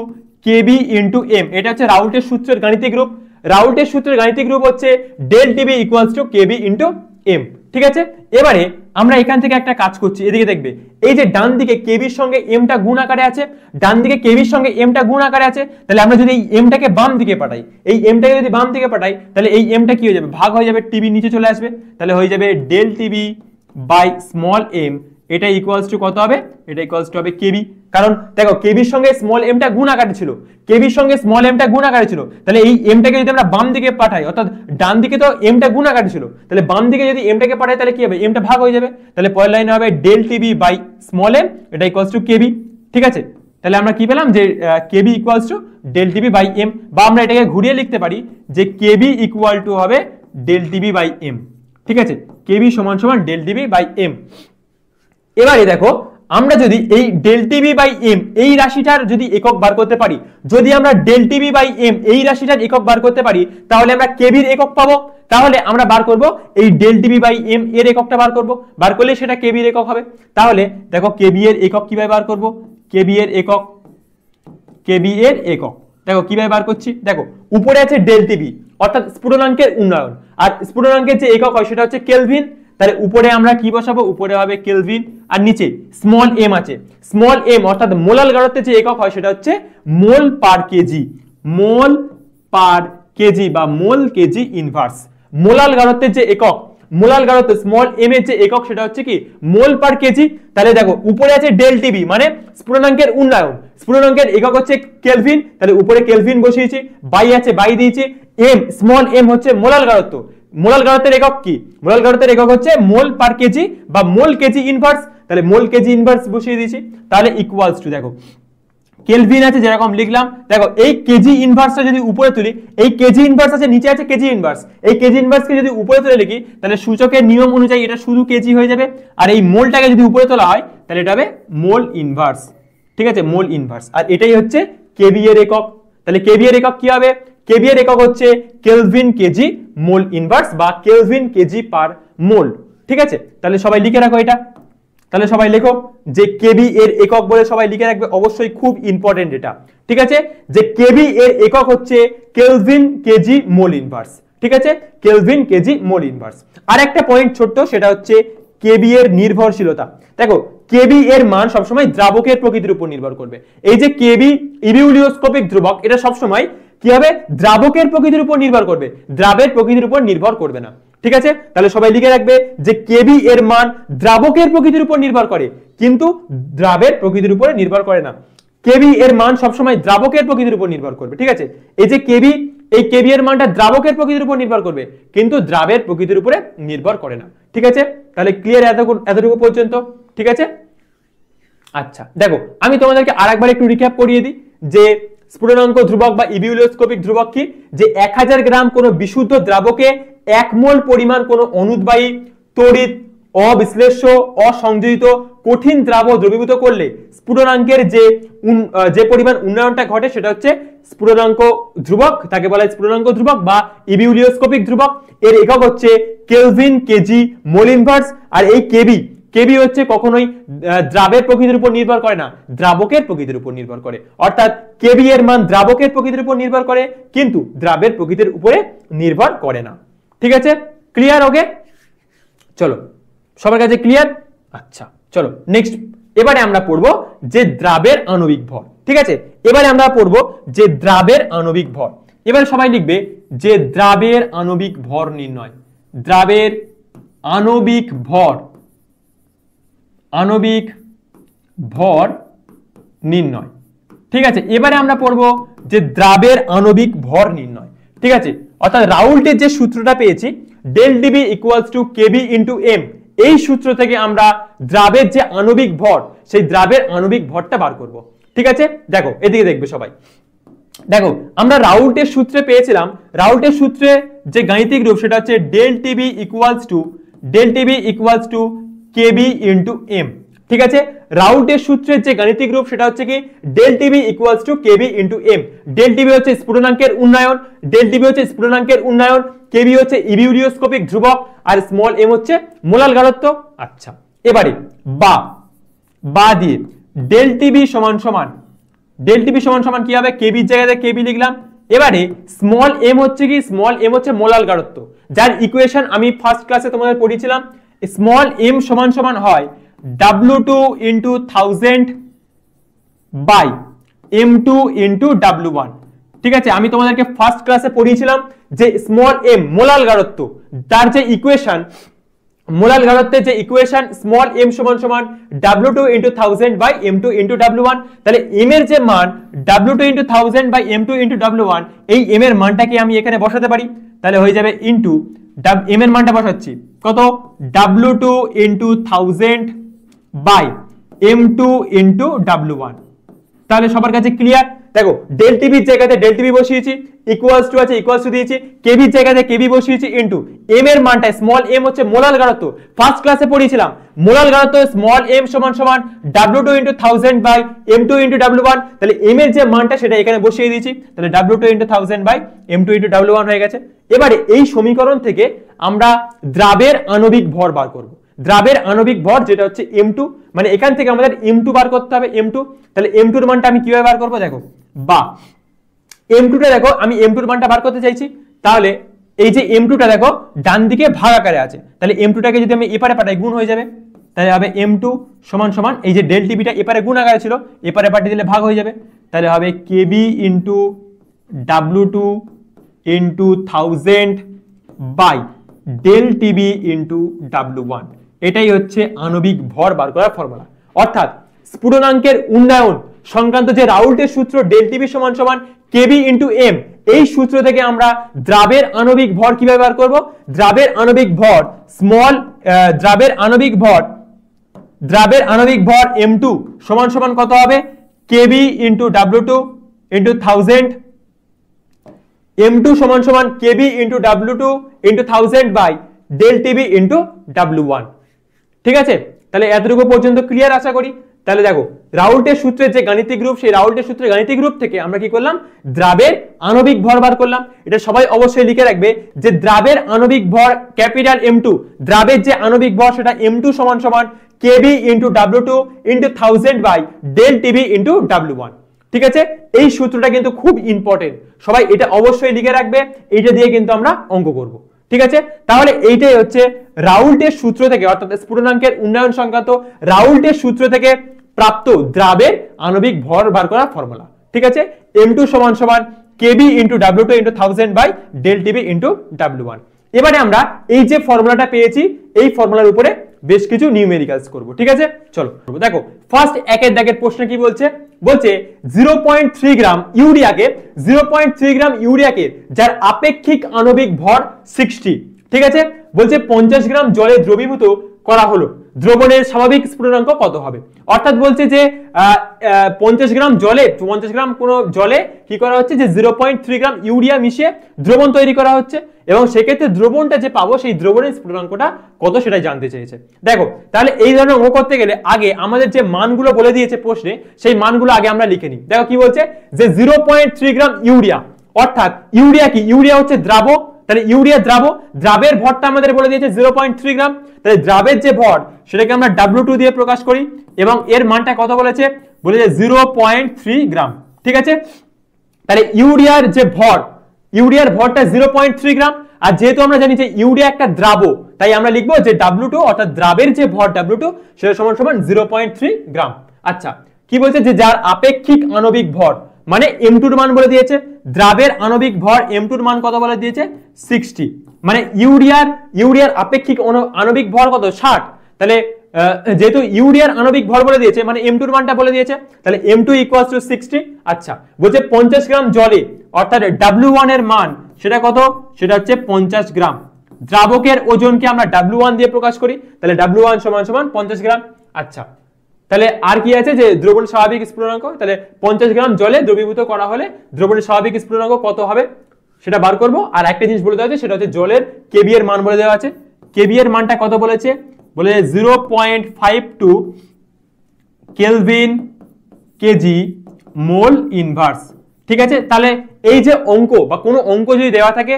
KB into m, এটা হচ্ছে রাউল্টের সূত্রের গাণিতিক রূপ। রাউল্টের সূত্রের গাণিতিক রূপ হচ্ছে del TB equals to KB into m. ঠিক আছে, এবারে আমরা এখান থেকে একটা কাজ করছি, এদিকে দেখবে এই যে ডান দিকে কেবির সঙ্গে এমটা গুণ আকারে আছে, ডান দিকে কেবির সঙ্গে এমটা গুণ আকারে আছে, তাহলে আমরা যদি এই এমটাকে বাম দিকে পাঠাই, এই এমটাকে যদি বাম দিকে পাঠাই তাহলে এই এমটা কি হয়ে যাবে, ভাগ হয়ে যাবে, টিবি নিচে চলে আসবে, তাহলে হয়ে যাবে del TB by small M, এটা ইকুয়ালস টু কত হবে, এটা ইকুয়ালস টু হবে কেবি। কারণ দেখো কেবির সঙ্গে স্মল এমটা গুণ আকারে ছিল, কেবির সঙ্গে স্মল এমটা গুণ আকারে ছিল, তাহলে এই এমটাকে যদি আমরা বাম দিকে পাঠাই, অর্থাৎ ডান দিকে তো এমটা গুণ আকারে ছিল, তাহলে বাম দিকে যদি এমটাকে পাঠাই তাহলে কি হবে, এমটা ভাগ হয়ে যাবে, তাহলে পরের লাইনে হবে del TB by small M, এটা ইকুয়ালস টু কেবি। ঠিক আছে, তাহলে আমরা কি পেলাম যে KB equals to del TB by M, বা আমরা এটাকে ঘুরিয়ে লিখতে পারি যে কেবি ইকুয়াল টু হবে ডেল টিবি বাই এম। ঠিক আছে, কেবি সমান সমান ডেল টিবি বাই এম। এবারে দেখো আমরা যদি এই ডেল টিবি বাই এম এই রাশিটার যদি একক বার করতে পারি, যদি আমরা ডেল টিবি বাই এম এই রাশিটার একক বার করতে পারি, তাহলে আমরা কেবির একক পাবো। তাহলে আমরা বার করব এই ডেল টিবি বাই এম এর এককটা বার করব, বার করলে সেটা কেবির একক হবে। তাহলে দেখো কেবি এর একক কিভাবে বার করব, কেবি এর একক, কেবি এর একক দেখো কিভাবে বার করছি। দেখো উপরে আছে ডেল টিবি অর্থাৎ স্ফুটনাঙ্কের উন্নয়ন, আর স্ফুটনাঙ্কের যে একক হয় সেটা হচ্ছে কেলভিন, তাহলে উপরে আমরা কি বসাবো, উপরে হবে কেলভিন, আর নিচে স্মল এম আছে, স্মল এম অর্থাৎ মোলাল গারত্বের যে একক হয় সেটা হচ্ছে মোল পার কেজি, মোল পার কেজি বা মোল কেজি ইনভার্স। মোলাল গারত্বের যে একক, মোলাল গারত্ব স্মল এম এর যে একক সেটা হচ্ছে কি মোল পার কেজি। তাহলে দেখো উপরে আছে ডেল টিবি মানে স্ফুটনাঙ্কের উন্নয়ন, স্ফুটনাঙ্কের একক হচ্ছে কেলভিন, তাহলে উপরে কেলভিন বসিয়েছি, বাই আছে বাই দিয়েছি, এম স্মল এম হচ্ছে মোলাল গারত্ব, মোলাল গারত্বের একক কি, মোলাল গারত্বের একক হচ্ছে মোল পার কেজি বা মোল কেজি ইনভার্স, তাহলে মোল কেজি ইনভার্স বসিয়ে দিয়েছি। তাহলে ইকুয়ালস টু দেখো কেলভিন আছে যেরকম লিখলাম, দেখো এই কেজি ইনভার্সটা যদি উপরে তুলি, এই কেজি ইনভার্স আছে নিচে আছে কেজি ইনভার্স, এই কেজি ইনভার্সকে যদি উপরে তুলে লিখি তাহলে সূচকের নিয়ম অনুযায়ী এটা শুধু কেজি হয়ে যাবে, আর এই মোলটাকে যদি উপরে তোলা হয় তাহলে এটা হবে মোল ইনভার্স। ঠিক আছে, মোল ইনভার্স, আর এটাই হচ্ছে কেবি এর একক। তাহলে কেবি এর একক কি হবে, কেবি এর একক হচ্ছে কেলভিন কেজি মোল ইনভার্স বা কেলভিন কেজি পার মোল। ঠিক আছে, তাহলে সবাই লিখে রাখো এটা, তাহলে সবাই লেখো যে কেবি এর একক বলে সবাই লিখে রাখবে, অবশ্যই খুব ইম্পর্টেন্ট এটা। ঠিক আছে, যে কেবি এর একক হচ্ছে কেলভিন কেজি মোল ইনভার্স। ঠিক আছে, কেলভিন কেজি মোল ইনভার্স। আর একটা পয়েন্ট ছোট্ট, সেটা হচ্ছে কেবি এর নির্ভরশীলতা। দেখো কেবি এর মান সবসময় দ্রাবকের প্রকৃতির উপর নির্ভর করবে। এই যে কেবি ইবিউলিওস্কোপিক ধ্রুবক, এটা সবসময় কি হবে, দ্রাবকের প্রকৃতির উপর নির্ভর করবে, দ্রাবের প্রকৃতির উপর নির্ভর করবে না। ঠিক আছে, তাহলে সবাই লিখে রাখবে যে কেবি এর মান দ্রাবকের প্রকৃতির উপর নির্ভর করে কিন্তু দ্রাবের প্রকৃতির উপর নির্ভর করে না। কেবি এর মান সবসময় দ্রাবকের প্রকৃতির উপর নির্ভর করবে। ঠিক আছে, এই যে কেবি, এই কেবি এর মানটা দ্রাবকের প্রকৃতির উপর নির্ভর করবে কিন্তু দ্রাবের প্রকৃতির উপরে নির্ভর করে না। ঠিক আছে, তাহলে ক্লিয়ার এতটুকু পর্যন্ত। ঠিক আছে, আচ্ছা দেখো আমি তোমাদেরকে আরেকবার একটু রিক্যাপ করিয়ে দিই যে স্ফুটনাঙ্ক ধ্রুবক বা ইবিউলিওস্কোপিক ধ্রুবক কি, যে 1000 গ্রাম কোনো বিশুদ্ধ দ্রাবকে 1 মোল পরিমাণ কোনো অনুদ্বায়ী, তড়িৎ, অবিশ্লেষ্য, অসংযোজিত কঠিন দ্রাব দ্রবীভূত করলে স্ফুটনাঙ্কের যে পরিমাণ উন্নয়নটা ঘটে সেটা হচ্ছে স্ফুটনাঙ্ক ধ্রুবক, তাকে বলা হয় স্ফুটনাঙ্ক ধ্রুবক বা ইবিউলিওস্কোপিক ধ্রুবক। এর একক হচ্ছে কেলভিন কেজি মোল ইনভার্স। আর এই কেবি হচ্ছে কখনোই দ্রাবের প্রকৃতির উপর নির্ভর করে না, দ্রাবকের প্রকৃতির উপর নির্ভর করে, অর্থাৎ কেবি এর মান দ্রাবকের প্রকৃতির উপর নির্ভর করে কিন্তু দ্রাবের প্রকৃতির উপরে নির্ভর করে না। ঠিক আছে, ক্লিয়ার? ওকে, চলো সবার কাছে ক্লিয়ার? আচ্ছা চলো নেক্সট, এবারে আমরা পড়বো যে দ্রাবের আণবিক ভর। ঠিক আছে, এবারে আমরা পড়বো যে দ্রাবের আণবিক ভর। এবারে সবাই লিখবে যে দ্রাবের আণবিক ভর নির্ণয়, দ্রাবের আণবিক ভর, আণবিক ভর নির্ণয়। ঠিক আছে, এবারে আমরা পড়বো যে দ্রাবের আণবিক ভর নির্ণয়। ঠিক আছে, অর্থাৎ রাউল্টের যে সূত্রটা পেয়েছি del DB equals to KB into m, এই সূত্র থেকে আমরা দ্রাবের যে আণবিক ভর সেই দ্রাবের আণবিক ভরটা বার করব। ঠিক আছে, দেখো এদিকে দেখবে সবাই, দেখো আমরা রাউল্টের সূত্রে পেয়েছিলাম, রাউল্টের সূত্রে যে গাণিতিক রূপ সেটা হচ্ছে del TB equals to KB into m. ঠিক আছে, রাউল্টের সূত্রের যে গাণিতিক রূপ সেটা হচ্ছে কি del TB equals to KB into m. Del TB হচ্ছে স্ফুটনাঙ্কের উন্নয়ন, কেবি হচ্ছে ইবিউলিওস্কোপিক ধ্রুবক, আর স্মল এম হচ্ছে মোলাল গারত্ব। আচ্ছা, এবারে বা দিয়ে ডেল টিবি সমান সমান কি হবে, কেবির জায়গায় কেবি লিখলাম। এবারে স্মল এম হচ্ছে কি, স্মল এম হচ্ছে মোলাল গারত্ব, যার ইকুয়েশন আমি ফার্স্ট ক্লাসে তোমাদের পড়িয়েছিলাম। স্মল এম সমান সমান হয় W2 into 1000 by M2 into W1। ঠিক আছে, আমি তোমাদেরকে ফার্স্ট ক্লাসে পড়িয়েছিলাম যে স্মল এম মোলাল গারত্ব, তার যে ইকুয়েশন মোলাল ঘনত্বের যে ইকুয়েশন স্মল m সমান সমান W2 * 1000 বাই m2 * W1, তাহলে m এর যে মান W2 * 1000 বাই m2 * W1, এই m এর মানটাকে আমি এখানে বসাতে পারি, তাহলে হয়ে যাবে ইনটু m এর মানটা বসাচ্ছি কত W2 * 1000 বাই m2 * W1। তাহলে সবার কাছে ক্লিয়ার? দেখো ডেল টিভি এর জায়গাতে ডেল টিভি বসিয়েছি, ইকুয়ালস টু আছে ইকুয়ালস টু দিয়েছি, কেবি এর জায়গাতে কেবি বসিয়েছি ইনটু এম এর মানটা স্মল এম হচ্ছে মোলাল ঘনত্ব, ফার্স্ট ক্লাসে পড়িয়েছিলাম মোলাল ঘনত্ব স্মল এম সমান সমান W2 * 1000 বাই m2 * W1, তাহলে এম এর যে মানটা সেটা এখানে বসিয়ে দিয়েছি, তাহলে W2 * 1000 বাই m2 * W1 হয়ে গেছে। এবারে এই সমীকরণ থেকে আমরা দ্রাবের আণবিক ভর বার করব। দ্রাবের আণবিক ভর যেটা হচ্ছে m2, মানে এখান থেকে আমাদের m2 বার করতে হবে, m2। তাহলে m2 এর মানটা আমি কিভাবে বার করব দেখো, বা m2 টা দেখো আমি m2 এর মানটা বার করতে চাইছি, তাহলে এই যে m2 টা দেখো ডান দিকে ভাগ আকারে আছে, তাহলে m2 টাকে যদি আমি এপারে পাঠাই গুণ হয়ে যাবে, তাহলে হবে m2 সমান সমান এই যে ডেল টিভিটা এপারে গুণ আকারে ছিল এপারে পাঠিয়ে দিলে ভাগ হয়ে যাবে, তাহলে হবে kb into W2 into 1000 by del TV into W1। এটাই হচ্ছে আণবিক ভর বার করার ফর্মুলা। অর্থাৎ স্ফুটনাঙ্কের উন্নয়ন সংক্রান্ত যে রাউল্টের সূত্র ডেল টিভি সমান সমান কেবি ইনটু এম, এই সূত্র থেকে আমরা দ্রাবের আণবিক ভর কিভাবে বার করব? দ্রাবের আণবিক ভর স্মল দ্রাবের আণবিক ভর m2 সমান সমান কত হবে? কেবি ইনটু W2 ইনটু 1000, m2 সমান সমান KB into W2 into 1000 by del TV into W1। ঠিক আছে, তাহলে এতটুকু পর্যন্ত ক্লিয়ার আশা করি। তাহলে দেখো রাউল্টের সূত্রের যে গাণিতিক রূপ, সেই রাউল্টের সূত্রের গাণিতিক রূপ থেকে আমরা কি করলাম? দ্রাবের আণবিক ভর বার করলাম। এটা সবাই অবশ্যই লিখে রাখবে যে দ্রাবের আণবিক ভর ক্যাপিটাল M2, দ্রাবের যে আণবিক ভর সেটা M2 সমান সমান KB into W2 into 1000 by del TV into W1। ঠিক আছে, এই সূত্রটা কিন্তু খুব ইম্পর্টেন্ট, সবাই এটা অবশ্যই লিখে রাখবে, এইটা দিয়ে কিন্তু আমরা অঙ্ক করব। ঠিক আছে, তাহলে এইটাই হচ্ছে রাউল্টের সূত্র থেকে, অর্থাৎ স্ফুটনাঙ্কের উন্নয়ন সংক্রান্ত রাউল্টের সূত্র থেকে প্রাপ্ত দ্রাবের আণবিক ভর বার করার ফর্মুলা। ঠিক আছে, m2 সমান সমান KB into W2 into 1000 by del TV into W1। এবারে আমরা এই যে ফর্মুলাটা পেয়েছি এই ফর্মুলার উপরে বেশ কিছু নিউমেরিক্যালস করব। ঠিক আছে, চলো দেখো ফার্স্ট একের দাগের প্রশ্ন কি বলছে? বলছে 0.3 গ্রাম ইউরিয়াকে যার আপেক্ষিক আণবিক ভর 60, ঠিক আছে, বলছে 50 গ্রাম জলে দ্রবীভূত করা হলো, দ্রবণের স্বাভাবিক স্ফুটনাঙ্ক কত হবে? অর্থাৎ বলছে যে 50 গ্রাম কোন জলে কি করা হচ্ছে, যে 0.3 গ্রাম ইউরিয়া মিশিয়ে দ্রবণ তৈরি করা হচ্ছে, এবং সেক্ষেত্রে দ্রবণটা যে পাবো সেই দ্রবণের স্ফুটনাঙ্কটা কত সেটাই জানতে চেয়েছে। দেখো তাহলে এই ধরনের অঙ্ক করতে গেলে আগে আমাদের যে মানগুলো বলে দিয়েছে প্রশ্নে, সেই মানগুলো আগে আমরা লিখে নিই। দেখো কি বলছে, যে 0.3 গ্রাম ইউরিয়া, অর্থাৎ ইউরিয়া কি? ইউরিয়া হচ্ছে দ্রাব, তাহলে ইউরিয়া দ্রাবের ভরটা আমাদের বলে দিয়েছে 0.3 গ্রাম, তাহলে দ্রাবের যে ভর সেটাকে আমরা W2 দিয়ে প্রকাশ করি, এবং এর মানটা কত বলেছে? বলেছে 0.3 গ্রাম। ঠিক আছে, তাহলে ইউরিয়ার ভরটা 0.3 গ্রাম, আর যেহেতু আমরা জানি যে ইউরিয়া একটা দ্রাব, তাই আমরা লিখবো যে W2 অর্থাৎ দ্রাবের যে ভর W2 সেটা সমান সমান 0.3 গ্রাম। আচ্ছা, কি বলছে? যে যার আপেক্ষিক আণবিক ভর, মানে m2 এর মান বলে দিয়েছে, দ্রাবের আণবিক ভর m2 এর মান কত বলে দিয়েছে? 60, মানে ইউরিয়ার আপেক্ষিক আণবিক ভর কত? 60। তাহলে যেহেতু ইউরিয়ার আণবিক ভর বলে দিয়েছে, মানে m2 এর মানটা বলে দিয়েছে, তাহলে m2 = 60। আচ্ছা, বলছে 50 গ্রাম জলে, অর্থাৎ W1 এর মান সেটা কত? সেটা হচ্ছে 50 গ্রাম। দ্রাবকের ওজনকে আমরা W1 দিয়ে প্রকাশ করি, তাহলে W1 সমান সমান 50 গ্রাম। আচ্ছা, তাহলে আর কি আছে? যে দ্রবণের স্বাভাবিক স্ফুটনাঙ্ক, তাহলে 50 গ্রাম জলে দ্রবীভূত করা হলে দ্রবণের স্বাভাবিক স্ফুটনাঙ্ক কত হবে সেটা বার করব। আর একটা জিনিস বলে দেওয়া আছে, সেটা হচ্ছে জলের কেবি এর মান বলে দেওয়া আছে। কেবি এর মানটা কত বলেছে? বলে 0.52 কেলভিন কেজি মোল ইনভার্স। ঠিক আছে, তাহলে এই যে অঙ্ক বা কোনো অঙ্ক যদি দেওয়া থাকে,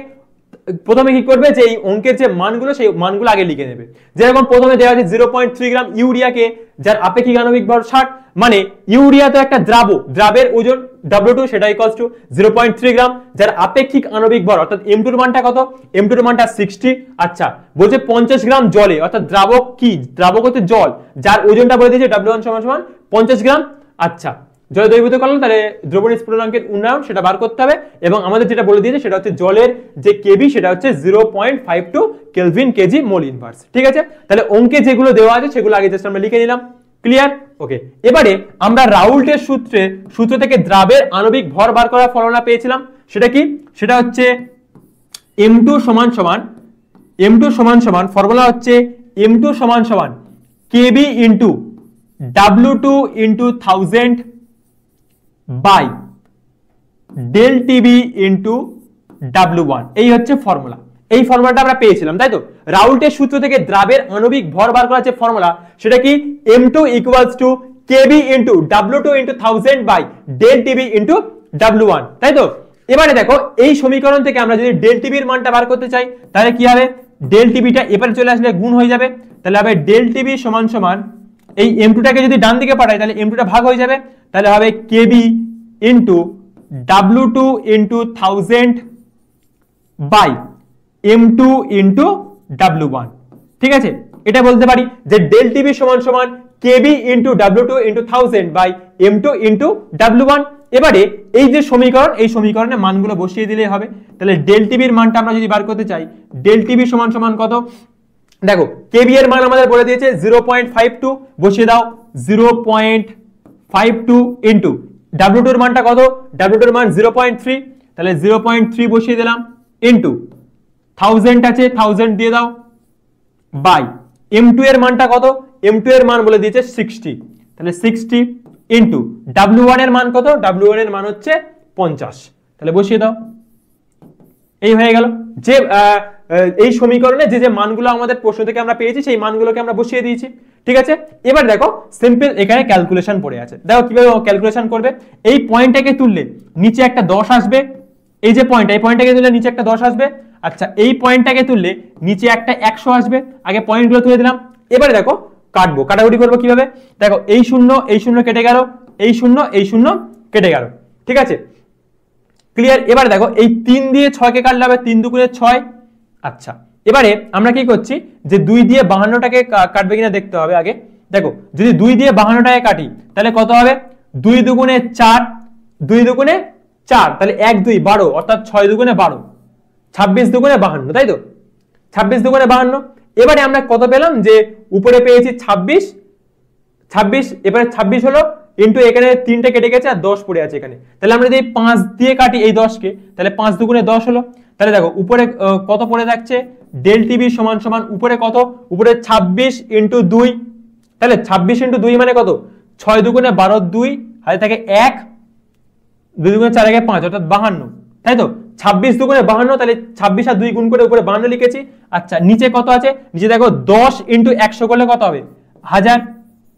প্রথমে কি করবে? যে এই অঙ্কের যে মানগুলো সেই মানগুলো আগে লিখে নেবে। যেরকম প্রথমে দেওয়া আছে 0.3 গ্রাম ইউরিয়াকে যার আপেক্ষিক আণবিক ভর 60, মানে ইউরিয়া তো একটা দ্রাবের ওজন W2 সেটা ইকুয়ালস টু 0.3 গ্রাম, যার আপেক্ষিক আণবিক ভর অর্থাৎ m2 এর মানটা কত? m2 এর মানটা 60। আচ্ছা, বলছে 50 গ্রাম জলে, অর্থাৎ দ্রাবক কি? দ্রাবক হচ্ছে জল, যার ওজনটা বলে দিয়েছে W1 সমান সমান 50 গ্রাম। আচ্ছা, জলে দ্রবীভূত করলাম, তাহলে দ্রবণের স্ফুটনাঙ্কের উন্নয়ন সেটা বার করতে হবে, এবং আমাদের যেটা বলে দিয়েছে সেটা হচ্ছে জলের যে কেবি সেটা হচ্ছে 0.52 কেলভিন কেজি মোল ইনভার্স। ঠিক আছে, তাহলে অঙ্কে যেগুলো দেওয়া আছে সেগুলো আগে জাস্ট আমরা লিখে নিলাম। ক্লিয়ার? ওকে, এবারে আমরা রাউল্টের সূত্র থেকে দ্রাবের আণবিক ভর বার করার ফর্মুলা পেয়েছিলাম। সেটা কি? সেটা হচ্ছে m2 সমান ফর্মুলা হচ্ছে m2 সমান kb into w2 into 1000 by del TB into w1। এই হচ্ছে ফর্মুলা। এই ফর্মুলাটা আমরা পেয়েছিলাম, তাই তো? রাউল্টের সূত্র থেকে দ্রাবের আণবিক ভর বার করার যে ফর্মুলা সেটা কি? m2 equals to kb into w2 into 1000 by del TB into w1, তাই তো? এবারে দেখো, এই সমীকরণ থেকে আমরা যদি ডেল টিবির মানটা বার করতে চাই তাহলে কি হবে? ডেল টিবিটা এবারে চলে আসলে গুণ হয়ে যাবে, তাহলে হবে ডেল টিবি সমান এই m2 টাকে যদি ডান দিকে পাঠাই তাহলে m2 টা ভাগ হয়ে যাবে, তাহলে হবে kb into w2 into 1000 by m2 into w1। ঠিক আছে, এটা বলতে পারি যে ডেল টিবি সমান kb into w2 into 1000 by m2 into w1। এবারে এই যে সমীকরণ, এই সমীকরণে মানগুলো বসিয়ে দিলেই হবে। তাহলে ডেল টিবির মানটা আমরা যদি বার করতে চাই, ডেল টিবি সমান কত? দেখো, kb এর মান আমাদের বলে দিয়েছে 0.52, বসিয়ে দাও 0.52 ইন্টু w2 এর মানটা কত? w2 এর মান 0.3, তাহলে 0.3 বসিয়ে দিলাম ইন্টু 1000 আছে 1000 দিয়ে দাও বাই m2 এর মানটা কত? m2 এর মান বলে দিয়েছে 60, তাহলে 60 ইন্টু w1 এর মান কত? w1 এর মান হচ্ছে 50, তাহলে বসিয়ে দাও। এই হয়ে গেল যে এই সমীকরণে যে মানগুলো আমাদের প্রশ্ন থেকে আমরা পেয়েছি সেই মানগুলোকে আমরা বসিয়ে দিয়েছি। ঠিক আছে, এবার দেখো সিম্পল এখানে ক্যালকুলেশন পড়ে আছে। দেখো কিভাবে ক্যালকুলেশন করবে। এই পয়েন্টটাকে তুললে নিচে একটা 10 আসবে, এই যে পয়েন্ট, এই পয়েন্টটাকে তুললে নিচে একটা 10 আসবে। আচ্ছা, এই পয়েন্টটাকে তুললে নিচে একটা 100 আসবে। আগে পয়েন্টগুলো তুলে দিলাম, এবারে দেখো কাটবো, কাটাকুটি করবো কিভাবে। দেখো, এই শূন্য কেটে গেল, এই শূন্য কেটে গেল। ঠিক আছে, ক্লিয়ার? এবারে দেখো, এই 3 দিয়ে 6 কে কাটলে হবে 3 দুগুণে 6। আচ্ছা, এবারে আমরা কি করছি যে 2 দিয়ে 52টাকে কাটবে কিনা দেখতে হবে আগে। দেখো, যদি 2 দিয়ে 52টাকে কাটি তাহলে কত হবে? 2 দুগুণে 4, 2 দুগুণে 4, তাহলে 1 2 12, অর্থাৎ 6 দুগুণে 12, 26 দুগুণে 52, তাই তো? 26 দুগুণে 52। এবারে আমরা কত পেলাম? যে উপরে পেয়েছি 26, এবারে 26 হলো ইন্টু এখানে 3টা কেটে গেছে আর 10 পড়ে আছে এখানে। তাহলে আমরা যদি 5 দিয়ে কাটি এই 10 কে, তাহলে 5 দুগুণে 10 হলো। তাহলে দেখো উপরে কত পড়ে থাকছে? ডেল টিবি সমান উপরে কত? উপরে 26 ইন্টু 2, তাহলে 26 ইন্টু 2 মানে কত? 6 দুগুণে 12, 2 হাতে থাকে 1, 2 দুগুণে 4 একে 5, অর্থাৎ 52, তাই তো? 26 দুগুণে 52, তাহলে 26 আর 2 গুণ করে উপরে 52 লিখেছি। আচ্ছা, নিচে কত আছে? নিচে দেখো 10 ইন্টু 100 করলে কত হবে? 1000,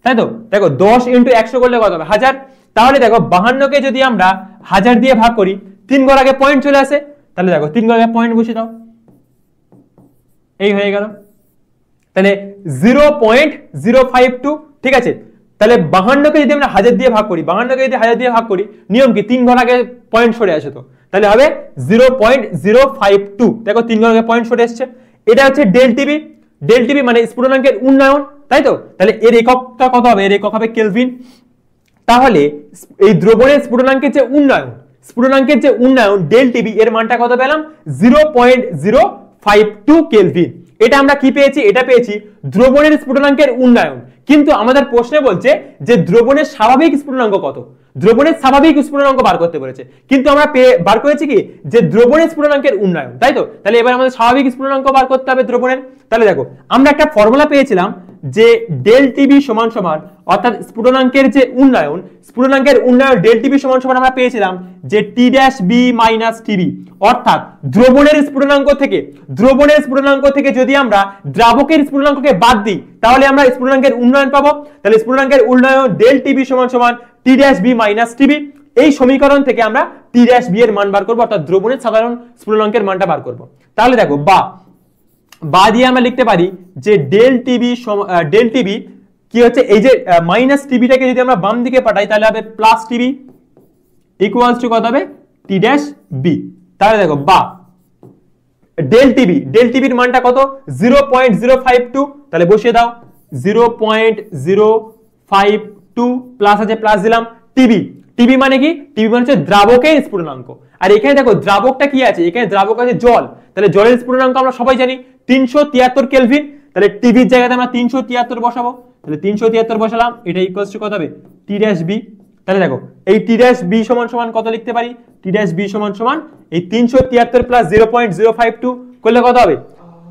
তাই তো? দেখো 10 ইন্টু 100 করলে কত হবে? 1000। তাহলে দেখো 52 কে যদি আমরা 1000 দিয়ে ভাগ করি, 3 ঘর আগে পয়েন্ট চলে আসে, তাহলে দেখো 3 ঘর আগে পয়েন্ট বসিয়ে দাও, এই হয়ে গেল। তাহলে 0.052। ঠিক আছে, তাহলে 52 কে যদি আমরা 1000 দিয়ে ভাগ করি, 52 কে যদি 1000 দিয়ে ভাগ করি, নিয়ম কি? 3 ঘর আগে পয়েন্ট সরে আসে, তো তাহলে হবে 0.052। দেখো 3 ঘর আগে পয়েন্ট সরে আসছে। এটা হচ্ছে ডেল টিবি। ডেল টিবি মানে স্ফুটনাঙ্কের উন্নয়ন, তাই তো? তাহলে এর এককটা কত হবে? এর একক হবে কেলভিন। তাহলে এই দ্রবণের স্ফুটনাঙ্কের যে উন্নয়ন ডেল টিবি, এর মানটা কত পেলাম? 0.052 কেলভিন। এটা আমরা কি পেয়েছি? এটা পেয়েছি দ্রবণের স্ফুটনাঙ্কের উন্নয়ন। কিন্তু আমাদের প্রশ্নে বলছে যে দ্রবণের স্বাভাবিক স্ফুটনাঙ্ক কত? দ্রবণের স্বাভাবিক স্ফুটনাঙ্ক বার করতে বলেছে, কিন্তু আমরা বার করেছি কি? যে দ্রবণের স্ফুটনাঙ্কের উন্নয়ন, তাই তো? তাহলে এবার আমাদের স্বাভাবিক স্ফুটনাঙ্ক বার করতে হবে দ্রবণের। তাহলে দেখো, আমরা একটা ফর্মুলা পেয়েছিলাম যে ডেল টিবি সমান অর্থাৎ স্ফুটনাঙ্কের যে উন্নয়ন, ডেল টিবি সমান আমরা পেয়েছিলাম যে T dash B minus TB. অর্থাৎ দ্রবণের স্ফুটনাঙ্ক থেকে যদি আমরা দ্রাবকের স্ফুটনাঙ্ককে বাদ দিই তাহলে আমরা স্ফুটনাঙ্কের উন্নয়ন পাবো। তাহলে স্ফুটনাঙ্কের উন্নয়ন ডেল টিবি সমান T dash B minus TB. এই সমীকরণ থেকে আমরা টি ড্যাশ বি এর মান বার করবো, অর্থাৎ দ্রবণের সাধারণ স্ফুটনাঙ্কের মানটা বার করবো। তাহলে দেখো, বা দিয়ে আমরা লিখতে পারি যে ডেল টিবি কি হচ্ছে? এই যে মাইনাস টিবিটাকে যদি আমরা বাম দিকে পাঠাই তাহলে হবে প্লাস টিবি ইকুয়ালস টু কত হবে? টি ড্যাশ বি। তাহলে দেখো, বা ডেল টিবির মানটা কত? 0.052, তাহলে বসিয়ে দাও 0.052, প্লাস আছে প্লাস দিলাম, টিবি। টিবি মানে কি? টিবি মানে হচ্ছে দ্রাবকের স্ফুটনাঙ্ক। আর এখানে দেখো দ্রাবকটা কি আছে, এখানে দ্রাবক আছে জল, তাহলে জলের স্ফুটনাঙ্ক আমরা সবাই জানি 373 কেলভিন। তাহলে টিবির জায়গাতে আমরা 373 বসাবো, তাহলে 373 বসালাম, এটা ইকুয়ালস টু কত হবে? টি ড্যাশ বি। তাহলে দেখো এই টি ড্যাশ বি সমান সমান কত লিখতে পারি? টি ড্যাশ বি সমান সমান এই 373 প্লাস 0.052 করলে কত হবে?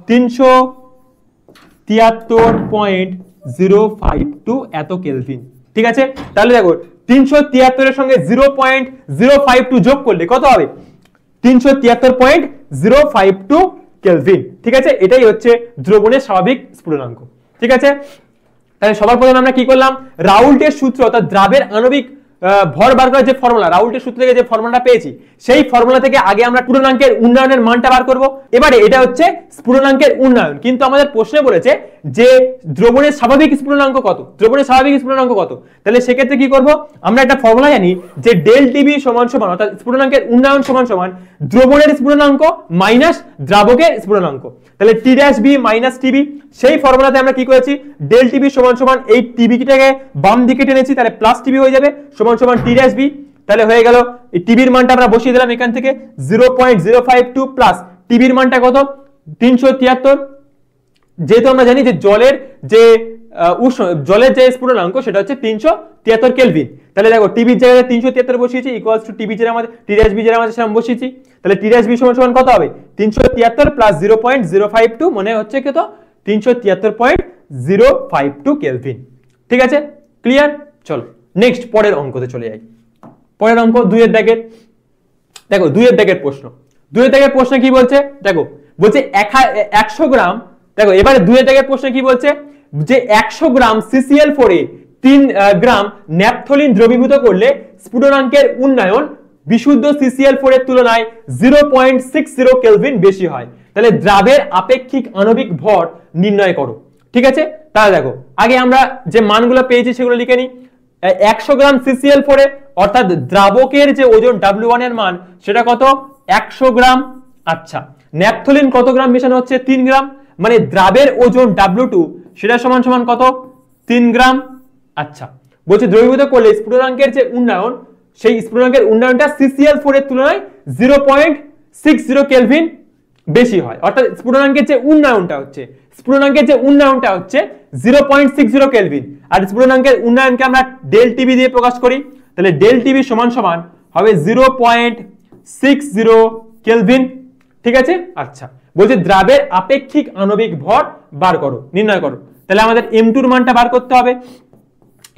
373.052 এত কেলভিন। ঠিক আছে, তাহলে দেখো 373 এর সঙ্গে 0.052 যোগ করলে কত হবে? 373.052 কেলভিন। ঠিক আছে, এটাই হচ্ছে দ্রবণের স্বাভাবিক স্ফুটনাঙ্ক। ঠিক আছে, তাহলে সবার প্রথমে আমরা কি করলাম? রাউল্টের সূত্র অর্থাৎ দ্রাবের আণবিক ভর বার করার যে ফর্মুলা, রাউল্টের সূত্র থেকে যে ফর্মুলাটা পেয়েছি, সেই ফর্মুলা থেকে আগে আমরা স্ফুটনাঙ্কের উন্নয়নের মানটা বার করব। এবারে এটা হচ্ছে স্ফুটনাঙ্কের উন্নয়ন, কিন্তু আমাদের প্রশ্নে বলেছে যে দ্রবণের স্বাভাবিক স্ফুটনাঙ্ক কত, দ্রবণের স্বাভাবিক স্ফুটনাঙ্ক কত। তাহলে সেক্ষেত্রে কি করব? আমরা একটা ফর্মুলা জানি যে ডেল টিবি সমান সমান অর্থাৎ স্ফুটনাঙ্কের উন্নয়ন সমান সমান দ্রবণের স্ফুটনাঙ্ক মাইনাস দ্রাবকের স্ফুটনাঙ্ক। তাহলে টি ড্যাশ বি মাইনাস টিবি, সেই ফর্মুলাতে আমরা কি করেছি? ডেল টিবি সমান সমান এই টিবিটাকে বাম দিকে টেনেছি, তাহলে প্লাস টিবি হয়ে যাবে সমান সমান টি ড্যাশ বি। তাহলে হয়ে গেল এই টিবির মানটা আমরা বসিয়ে দিলাম এখান থেকে 0.052 প্লাস টিবির মানটা কত? 373। যেহেতু আমরা জানি যে জলের যে জলের যে স্ফুটনাঙ্ক সেটা হচ্ছে 373 কেলভিন। তাহলে দেখো টিবির জায়গায় 373 বসিয়েছি ইকুয়ালস টু টিবি যেটা আমাদের টি ড্যাশ বি যেটা আমাদের সেরকম বসিয়েছি। তাহলে টি ড্যাশ বি সমান সমান কত হবে? 373 প্লাস 0.052 মানে হচ্ছে কত? 373.052 কেলভিন। ঠিক আছে, ক্লিয়ার? চলো নেক্সট পরের অঙ্কতে চলে যাই। পরের অঙ্ক 2 এর দাগের। দেখো 2 এর দাগের প্রশ্ন। 2 এর দাগের প্রশ্ন কি বলছে? দেখো বলছে 100 গ্রাম। দেখো এবারে 2 এর দাগের প্রশ্ন কি বলছে? যে 100 গ্রাম CCl4 এ 3 গ্রাম ন্যাপথলিন দ্রবীভূত করলে স্ফুটনাঙ্কের উন্নয়ন বিশুদ্ধ CCl4 এর তুলনায় 0.60 কেলভিন বেশি হয়। তাহলে দ্রাবের আপেক্ষিক আণবিক ভর নির্ণয় করো। ঠিক আছে, তাহলে দেখো আগে আমরা যে মানগুলো পেয়েছি সেগুলো লিখে নিই। 100 গ্রাম CCl4 এ অর্থাৎ দ্রাবকের যে ওজন W1 এর মান সেটা কত? 100 গ্রাম। আচ্ছা, ন্যাপথলিন কত গ্রাম মেশানো হচ্ছে? 3 গ্রাম, মানে দ্রাবের ওজন W2 সেটা সমান সমান কত? 3 গ্রাম। আচ্ছা, বলছে দ্রবীভূত করলে স্ফুটনাঙ্কের যে উন্নয়ন, সেই স্ফুটনাঙ্কের উন্নয়নটা CCl4 এর তুলনায় 0.60 কেলভিন বেশি হয়। অর্থাৎ স্ফুটনাঙ্কের যে উন্নয়নটা হচ্ছে 0.60 কেলভিন। আর স্ফুটনাঙ্কের উন্নয়নকে আমরা ডেল টিবি দিয়ে প্রকাশ করি। তাহলে ডেল টিবি সমান সমান হবে 0.60 কেলভিন। ঠিক আছে, আচ্ছা বলছে দ্রাবের আপেক্ষিক আণবিক ভর বার করো, নির্ণয় করো। তাহলে আমাদের M2 এর মানটা বার করতে হবে।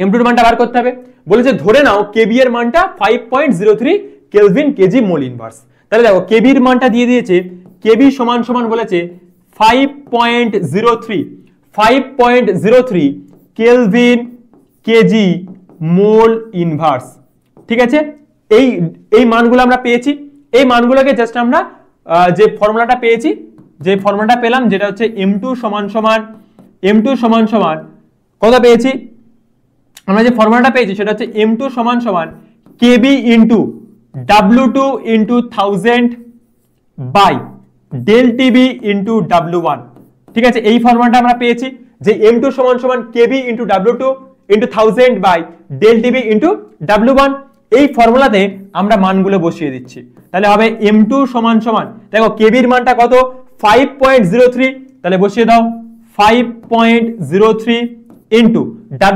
M2 এর মানটা বার করতে হবে। বলেছে ধরে নাও KB এর মানটা 5.03 কেলভিন কেজি মোল ইনভার্স। তাহলে দেখো KB এর মানটা দিয়ে দিয়েছে, KB সমান সমান বলেছে 5.03 কেলভিন কেজি মোল ইনভার্স। ঠিক আছে, এই মানগুলো আমরা পেয়েছি। এই মানগুলোকে জাস্ট আমরা যে ফর্মুলাটা পেয়েছি, যে ফর্মুলাটা পেলাম যেটা হচ্ছে M2 সমান সমান কত পেয়েছি? আমরা যে ফর্মুলাটা পেয়েছি সেটা হচ্ছে M2 সমান সমান KB into W2 into 1000 by del TB into W1। ঠিক আছে, এই ফর্মুলাটা আমরা পেয়েছি যে M2 সমান সমান KB into W2 into 1000 by del TB into W1। এই ফর্মুলাতে আমরা মানগুলো বসিয়ে দিচ্ছি। তাহলে হবে M2 সমান সমান, দেখো KB এর মানটা কত? 5.03, তাহলে বসিয়ে দাও 5.03 ইনটু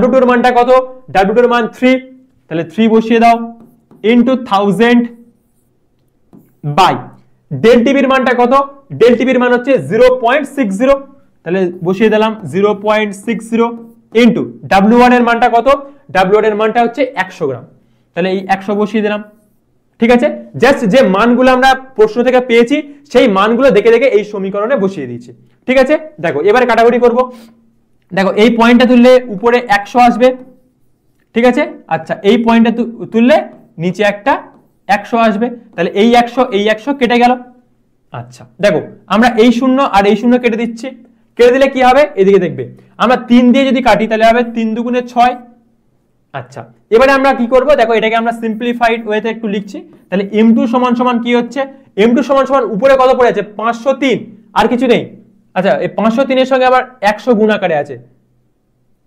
W2 এর মানটা কত? W2 এর মান 3, তাহলে 3 বসিয়ে দাও ইনটু 1000 বাই ডেল টিবির মানটা কত? ডেল টিবির মান হচ্ছে 0.60, তাহলে বসিয়ে দিলাম 0.60 ইনটু W1 এর মানটা কত? W1 এর মানটা হচ্ছে 100 গ্রাম, তাহলে এই 100 বসিয়ে দিলাম। ঠিক আছে, জাস্ট যে মানগুলো আমরা প্রশ্ন থেকে পেয়েছি সেই মানগুলো দেখে দেখে এই সমীকরণে বসিয়ে দিয়েছি। ঠিক আছে, দেখো এবারে কাটাকুটি করব। দেখো এই পয়েন্টটা তুললে উপরে 100 আসবে। ঠিক আছে, আচ্ছা এই পয়েন্টটা তুললে নিচে একটা 100 আসবে, তাহলে এই 100 কেটে গেল। আচ্ছা দেখো আমরা এই 0 আর এই 0 কেটে দিচ্ছি। কেটে দিলে কি হবে? এদিকে দেখবে আমরা 3 দিয়ে যদি কাটি তাহলে হবে 3 দুগুণে 6। আচ্ছা এবারে আমরা কি করব? দেখো এটাকে আমরা সিম্পলিফাইড ওয়েতে একটু লিখছি। তাহলে M2 সমান সমান কি হচ্ছে? M2 সমান সমান উপরে কত পড়ে আছে? 503, আর কিছু নেই। আচ্ছা এই 503 এর সঙ্গে আবার 100 গুণ আকারে আছে,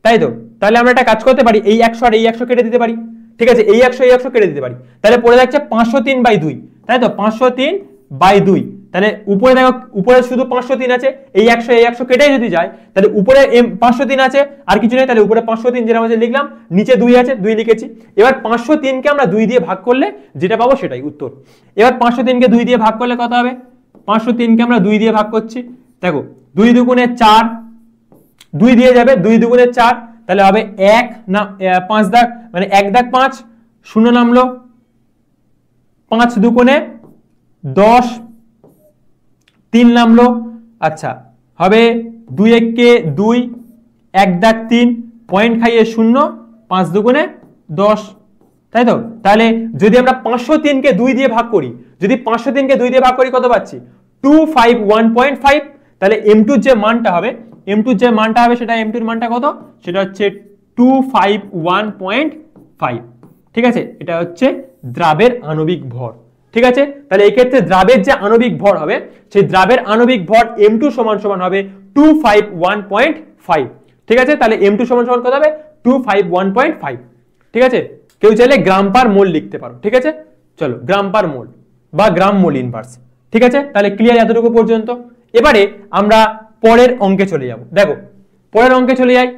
তাই তো? তাহলে আমরা একটা কাজ করতে পারি, এই 100 আর এই 100 কেটে দিতে পারি। ঠিক আছে, এই 100 কেটে দিতে পারি, তাহলে পড়ে যাচ্ছে 503/2, তাই তো 503/2। তাহলে উপরে দেখো, উপরে শুধু 503 আছে, এই 100 কেটে যদি যায় তাহলে উপরে 503 আছে, আর কিছু নেই, তাহলে উপরে 503 যেরকম আছে লিখলাম, নিচে 2 আছে, 2 লিখেছি। এবার 503 কে আমরা 2 দিয়ে ভাগ করলে যেটা পাবো সেটাই উত্তর। এবার 503 কে 2 দিয়ে ভাগ করলে কত হবে? 503 কে আমরা 2 দিয়ে ভাগ করছি, দেখো 2 দুগুণে 4, 2 দিয়ে যাবে, 2 দুগুণে 4, তাহলে হবে 1 না 5 দাগ, মানে 1 দাগ 5, 0 নামলো, 5 দুগুণে 10, 3 নামলো, আচ্ছা হবে 2 1 2, 1 দাগ 3, পয়েন্ট খাইয়ে 0, 5 দুগুণে 10, তাই তো। তাহলে যদি আমরা 503 কে 2 দিয়ে ভাগ করি, যদি 503 কে 2 দিয়ে ভাগ করি কত পাচ্ছি? 251.5। তাহলে m2 যে মানটা হবে, m2 যে মানটা হবে সেটা, m2 এর মানটা কত? সেটা হচ্ছে 251.5। ঠিক আছে, এটা হচ্ছে দ্রাবের আণবিক ভর। ঠিক আছে, তাহলে এই ক্ষেত্রে দ্রাবের যে আণবিক ভর হবে, সেই দ্রাবের আণবিক ভর m2 সমান সমান হবে 251.5। ঠিক আছে, তাহলে m2 সমান সমান কত হবে? 251.5। ঠিক আছে, কেউ চাইলে গ্রাম পার মোল লিখতে পারো। ঠিক আছে, চলো গ্রাম পার মোল বা গ্রাম মোল ইনভার্স। ঠিক আছে, তাহলে ক্লিয়ার এতটুকু পর্যন্ত। এবারে আমরা পরের অঙ্কে চলে যাব। দেখো পরের অঙ্কে চলে যাই,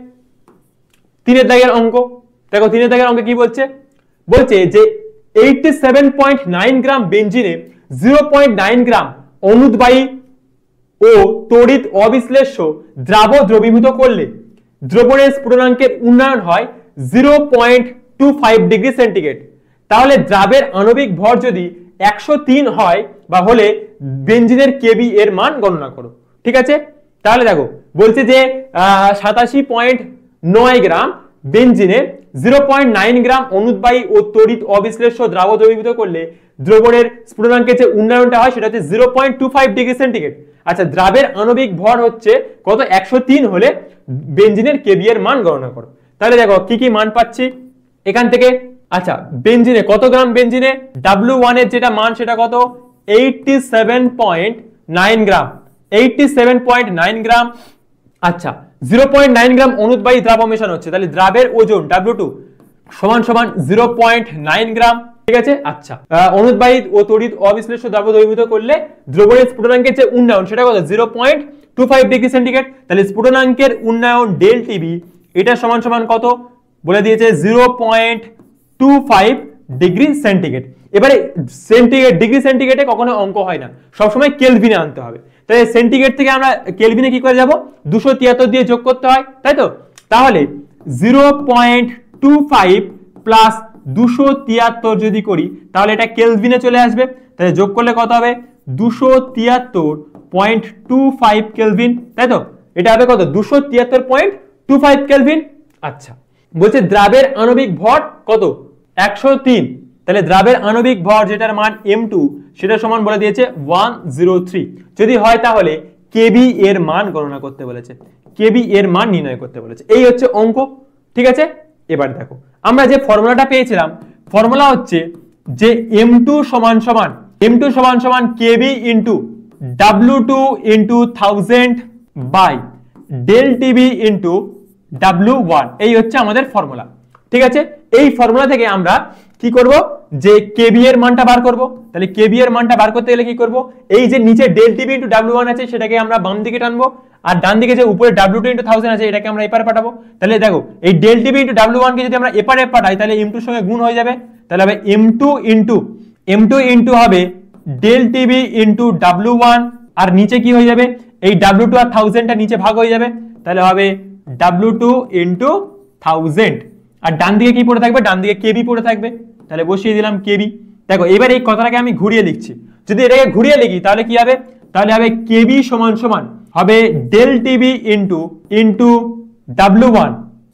3 দাগের অঙ্ক। দেখো 3 দাগের অঙ্কে কি বলছে? বলছে যে 87.9 গ্রাম বেঞ্জিনে 0.9 গ্রাম অনুদ্বায়ী ও তড়িৎ অবিশ্লেষ্য দ্রবীভূত করলে দ্রবণের স্ফুটনাঙ্কের উন্নয়ন হয় 0.25 ডিগ্রি সেন্টিগ্রেড। তাহলে দ্রাবের আণবিক ভর যদি 103 হয় বা হলে বেঞ্জিনের কেবি এর মান গণনা করো। ঠিক আছে, তাহলে দেখো বলছে যে 87.9 গ্রাম বেঞ্জিনে 0.9 গ্রাম অনুদ্বায়ী ও তড়িৎ অবিশ্লেষ্য দ্রবীভূত করলে দ্রবণের স্ফুটনাঙ্কের যে উন্নয়নটা হয় সেটা হচ্ছে 0.25 ডিগ্রি সেন্টিগ্রেড। আচ্ছা, দ্রাবের আণবিক ভর হচ্ছে কত? 103 হলে বেঞ্জিনের কেবি এর মান গণনা করো। তাহলে দেখো কি কি মান পাচ্ছি এখান থেকে। আচ্ছা, বেঞ্জিনে কত গ্রাম? বেঞ্জিনে W1 এর যেটা মান সেটা কত? 87.9 গ্রাম, 87.9 গ্রাম। আচ্ছা, 0.9 গ্রাম অনুদ্বায়ী দ্রাব মেশানো হচ্ছে, তাহলে দ্রাবের ওজন W2 সমান সমান 0.9 গ্রাম। ঠিক আছে, আচ্ছা অনুদ্বায়ী ও তড়িৎ অবিশ্লেষ্য দ্রব দ্রবীভূত করলে দ্রবণের স্ফুটনাঙ্কের যে উন্নয়ন সেটা কত? 0.25 ডিগ্রি সেন্টিগ্রেড। তাহলে স্ফুটনাঙ্কের উন্নয়ন ডেল টিবি এটা সমান সমান কত বলে দিয়েছে? 0.25 ডিগ্রি সেন্টিগ্রেড। এবারে সেন্টিগ্রেড, ডিগ্রি সেন্টিগ্রেডে কখনো অঙ্ক হয় না, সবসময় কেলভিনে আনতে হবে। তাই সেন্টিগ্রেড থেকে আমরা কেলভিনে কি করে যাব? 273 দিয়ে যোগ করতে হয়, তাই তো। তাহলে 0.25 প্লাস 273 যদি করি তাহলে এটা কেলভিনে চলে আসবে। তাহলে যোগ করলে কত হবে? 273.25 কেলভিন, তাই তো। এটা হবে কত? 273.25 কেলভিন। আচ্ছা, বলছে দ্রাবের আণবিক ভর কত? 103। তাহলে দ্রাবের আণবিক ভর যেটার মান m2 সেটা সমান বলে দিয়েছে 103। যদি হয় তাহলে কেবি এর মান গণনা করতে বলেছে, কেবি এর মান নির্ণয় করতে বলেছে। এই হচ্ছে অঙ্ক। ঠিক আছে, এবার দেখো আমরা যে ফর্মুলাটা পেয়েছিলাম, ফর্মুলা হচ্ছে যে m2 সমান সমান KB into W2 into 1000 by del TB into W1। এই হচ্ছে আমাদের ফর্মুলা। ঠিক আছে, এই ফর্মুলা থেকে আমরা কি করব? যে কেবি এর মানটা বার করব। তাহলে কেবি এর মানটা বার করতে গেলে কি করব? এই যে নিচে ডেল টিবি ইনটু W1 আছে সেটাকে আমরা বাম দিকে টানবো, আর ডান দিকে যে উপরে W2 ইনটু 1000 আছে এটাকে আমরা এপারে পাঠাবো। তাহলে দেখো এই ডেল টিবি ইনটু W1 কে যদি আমরা এপারে পাঠাই তাহলে m2 এর সঙ্গে গুণ হয়ে যাবে। তাহলে হবে m2 ইনটু হবে ডেল টিবি ইনটু W1, আর নিচে কি হয়ে যাবে? এই W2 আর 1000 টা নিচে ভাগ হয়ে যাবে, তাহলে হবে W2 ইনটু 1000, আর ডান দিকে কি পড়ে থাকবে? ডান দিকে কেবি পড়ে থাকবে। তাহলে বসিয়ে দিলাম কেবি। দেখো এবার এই কথাটাকে আমি ঘুরিয়ে লিখছি, যদি এটাকে ঘুরিয়ে লিখি তাহলে কি হবে? তাহলে হবে কেবি সমান সমান হবে ডেল টিবি ইনটু W1।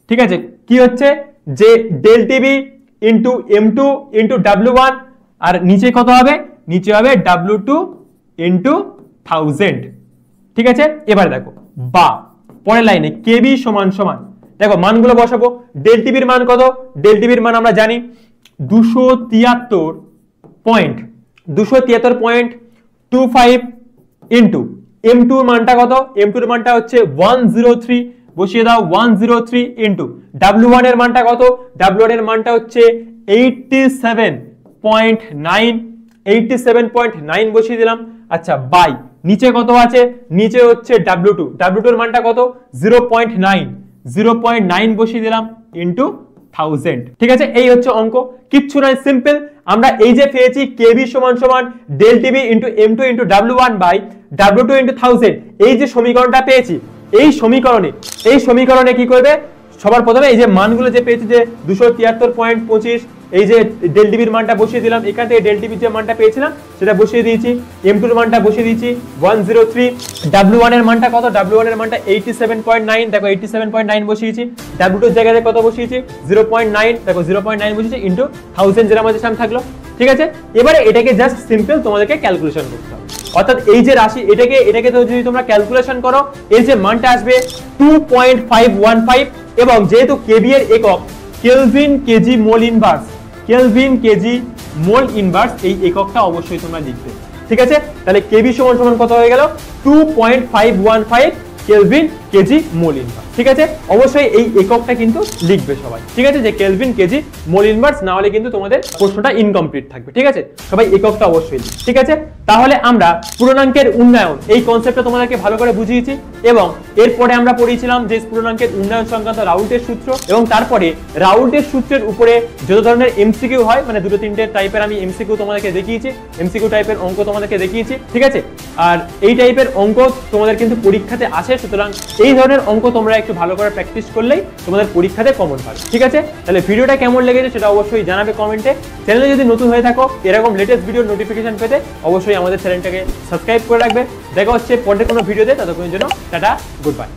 ঠিক আছে, কি হচ্ছে যে del TB into m2 into W1, আর নিচে কত হবে? নিচে হবে W2 ইনটু 1000। ঠিক আছে, এবার দেখো বা পরের লাইনে কেবি সমান সমান, দেখো মানগুলো বসাবো। ডেল টিবির মান কত? ডেল টিবির মান আমরা জানি 273.25 ইনটু m2 এর মানটা কত? m2 এর মানটা হচ্ছে 103, বসিয়ে দাও 103 ইনটু W1 এর মানটা কত? W1 এর মানটা হচ্ছে 87.9 বসিয়ে দিলাম। আচ্ছা বাই নিচে কত আছে, নিচে হচ্ছে W2 এর মানটা কত 0.9 বসিয়ে দিলাম ইনটু 1000। ঠিক আছে, এই হচ্ছে অঙ্ক, কিচ্ছু নয়, সিম্পল। আমরা এই যে পেয়েছি কেবি সমান সমান del TB into M2 into W1 by W2 into 1000, এই যে সমীকরণটা পেয়েছি, এই সমীকরণে কি করবে, সবার প্রথমে এই যে মানগুলো যে পেয়েছি যে 273.25, এই যে ডেল টিবির মানটা বসিয়ে দিলাম, এখান থেকে ডেল টিবির যে মানটা পেয়েছিলাম সেটা বসিয়ে দিয়েছি, M2 এর মানটা বসিয়ে দিয়েছি 103, W1 এর মানটা কত, W1 এর মানটা 87.9, দেখো 87.9 বসিয়েছি, W2 এর জায়গায় কত বসিয়েছি 0.9, দেখো 0.9 বসিয়েছি ইনটু 1000 যেটা আমাদের সামনে থাকলো। ঠিক আছে, এবারে এটাকে জাস্ট সিম্পল তোমাদেরকে ক্যালকুলেশন করতে হবে, অর্থাৎ এই যে রাশি এটাকে তো যদি তোমরা ক্যালকুলেশন করো এর যে মানটা আসবে 2.515, এবং যেহেতু কেবি এর একক কেলভিন কেজি মোল ইনভার্স, এই এককটা অবশ্যই তোমরা লিখবে। ঠিক আছে, তাহলে কেবি সমান সমান কত হয়ে গেল 2.515 কেলভিন কেজি মোল ইনভার্স। ঠিক আছে, অবশ্যই এই এককটা কিন্তু লিখবে সবাই। ঠিক আছে, যে কেলভিন কেজি মোল ইনভার্স, না হলে কিন্তু তোমাদের প্রশ্নটা ইনকমপ্লিট থাকবে। ঠিক আছে, সবাই এককটা অবশ্যই। ঠিক আছে, তাহলে আমরা পূর্ণাঙ্কের উন্নয়ন এই কনসেপ্টটা তোমাদেরকে ভালো করে বুঝিয়েছি, এবং এরপরে আমরা পড়িয়েছিলাম যে পূর্ণাঙ্কের উন্নয়ন সংক্রান্ত রাউল্টের সূত্র, এবং তারপরে রাউল্টের সূত্রের উপরে যত ধরনের এমসিকিউ হয়, মানে দুটো তিনটে টাইপের আমি এমসিকিউ তোমাদেরকে দেখিয়েছি, এমসিকিউ টাইপের অঙ্ক তোমাদেরকে দেখিয়েছি। ঠিক আছে, আর এই টাইপের অঙ্ক তোমাদের কিন্তু পরীক্ষাতে আসে, সুতরাং এই ধরনের অঙ্ক তোমরা একটু ভালো করে প্র্যাকটিস করলেই তোমাদের পরীক্ষাতে কমন পাবে। ঠিক আছে, তাহলে ভিডিওটা কেমন লেগেছে সেটা অবশ্যই জানাবে কমেন্টে। চ্যানেলে যদি নতুন হয়ে থাকো এরকম লেটেস্ট ভিডিও নোটিফিকেশন পেতে অবশ্যই আমাদের চ্যানেলটাকে সাবস্ক্রাইব করে রাখবে। দেখা হচ্ছে পরের কোনো ভিডিওতে, ততক্ষণের জন্য টাটা, গুড বাই।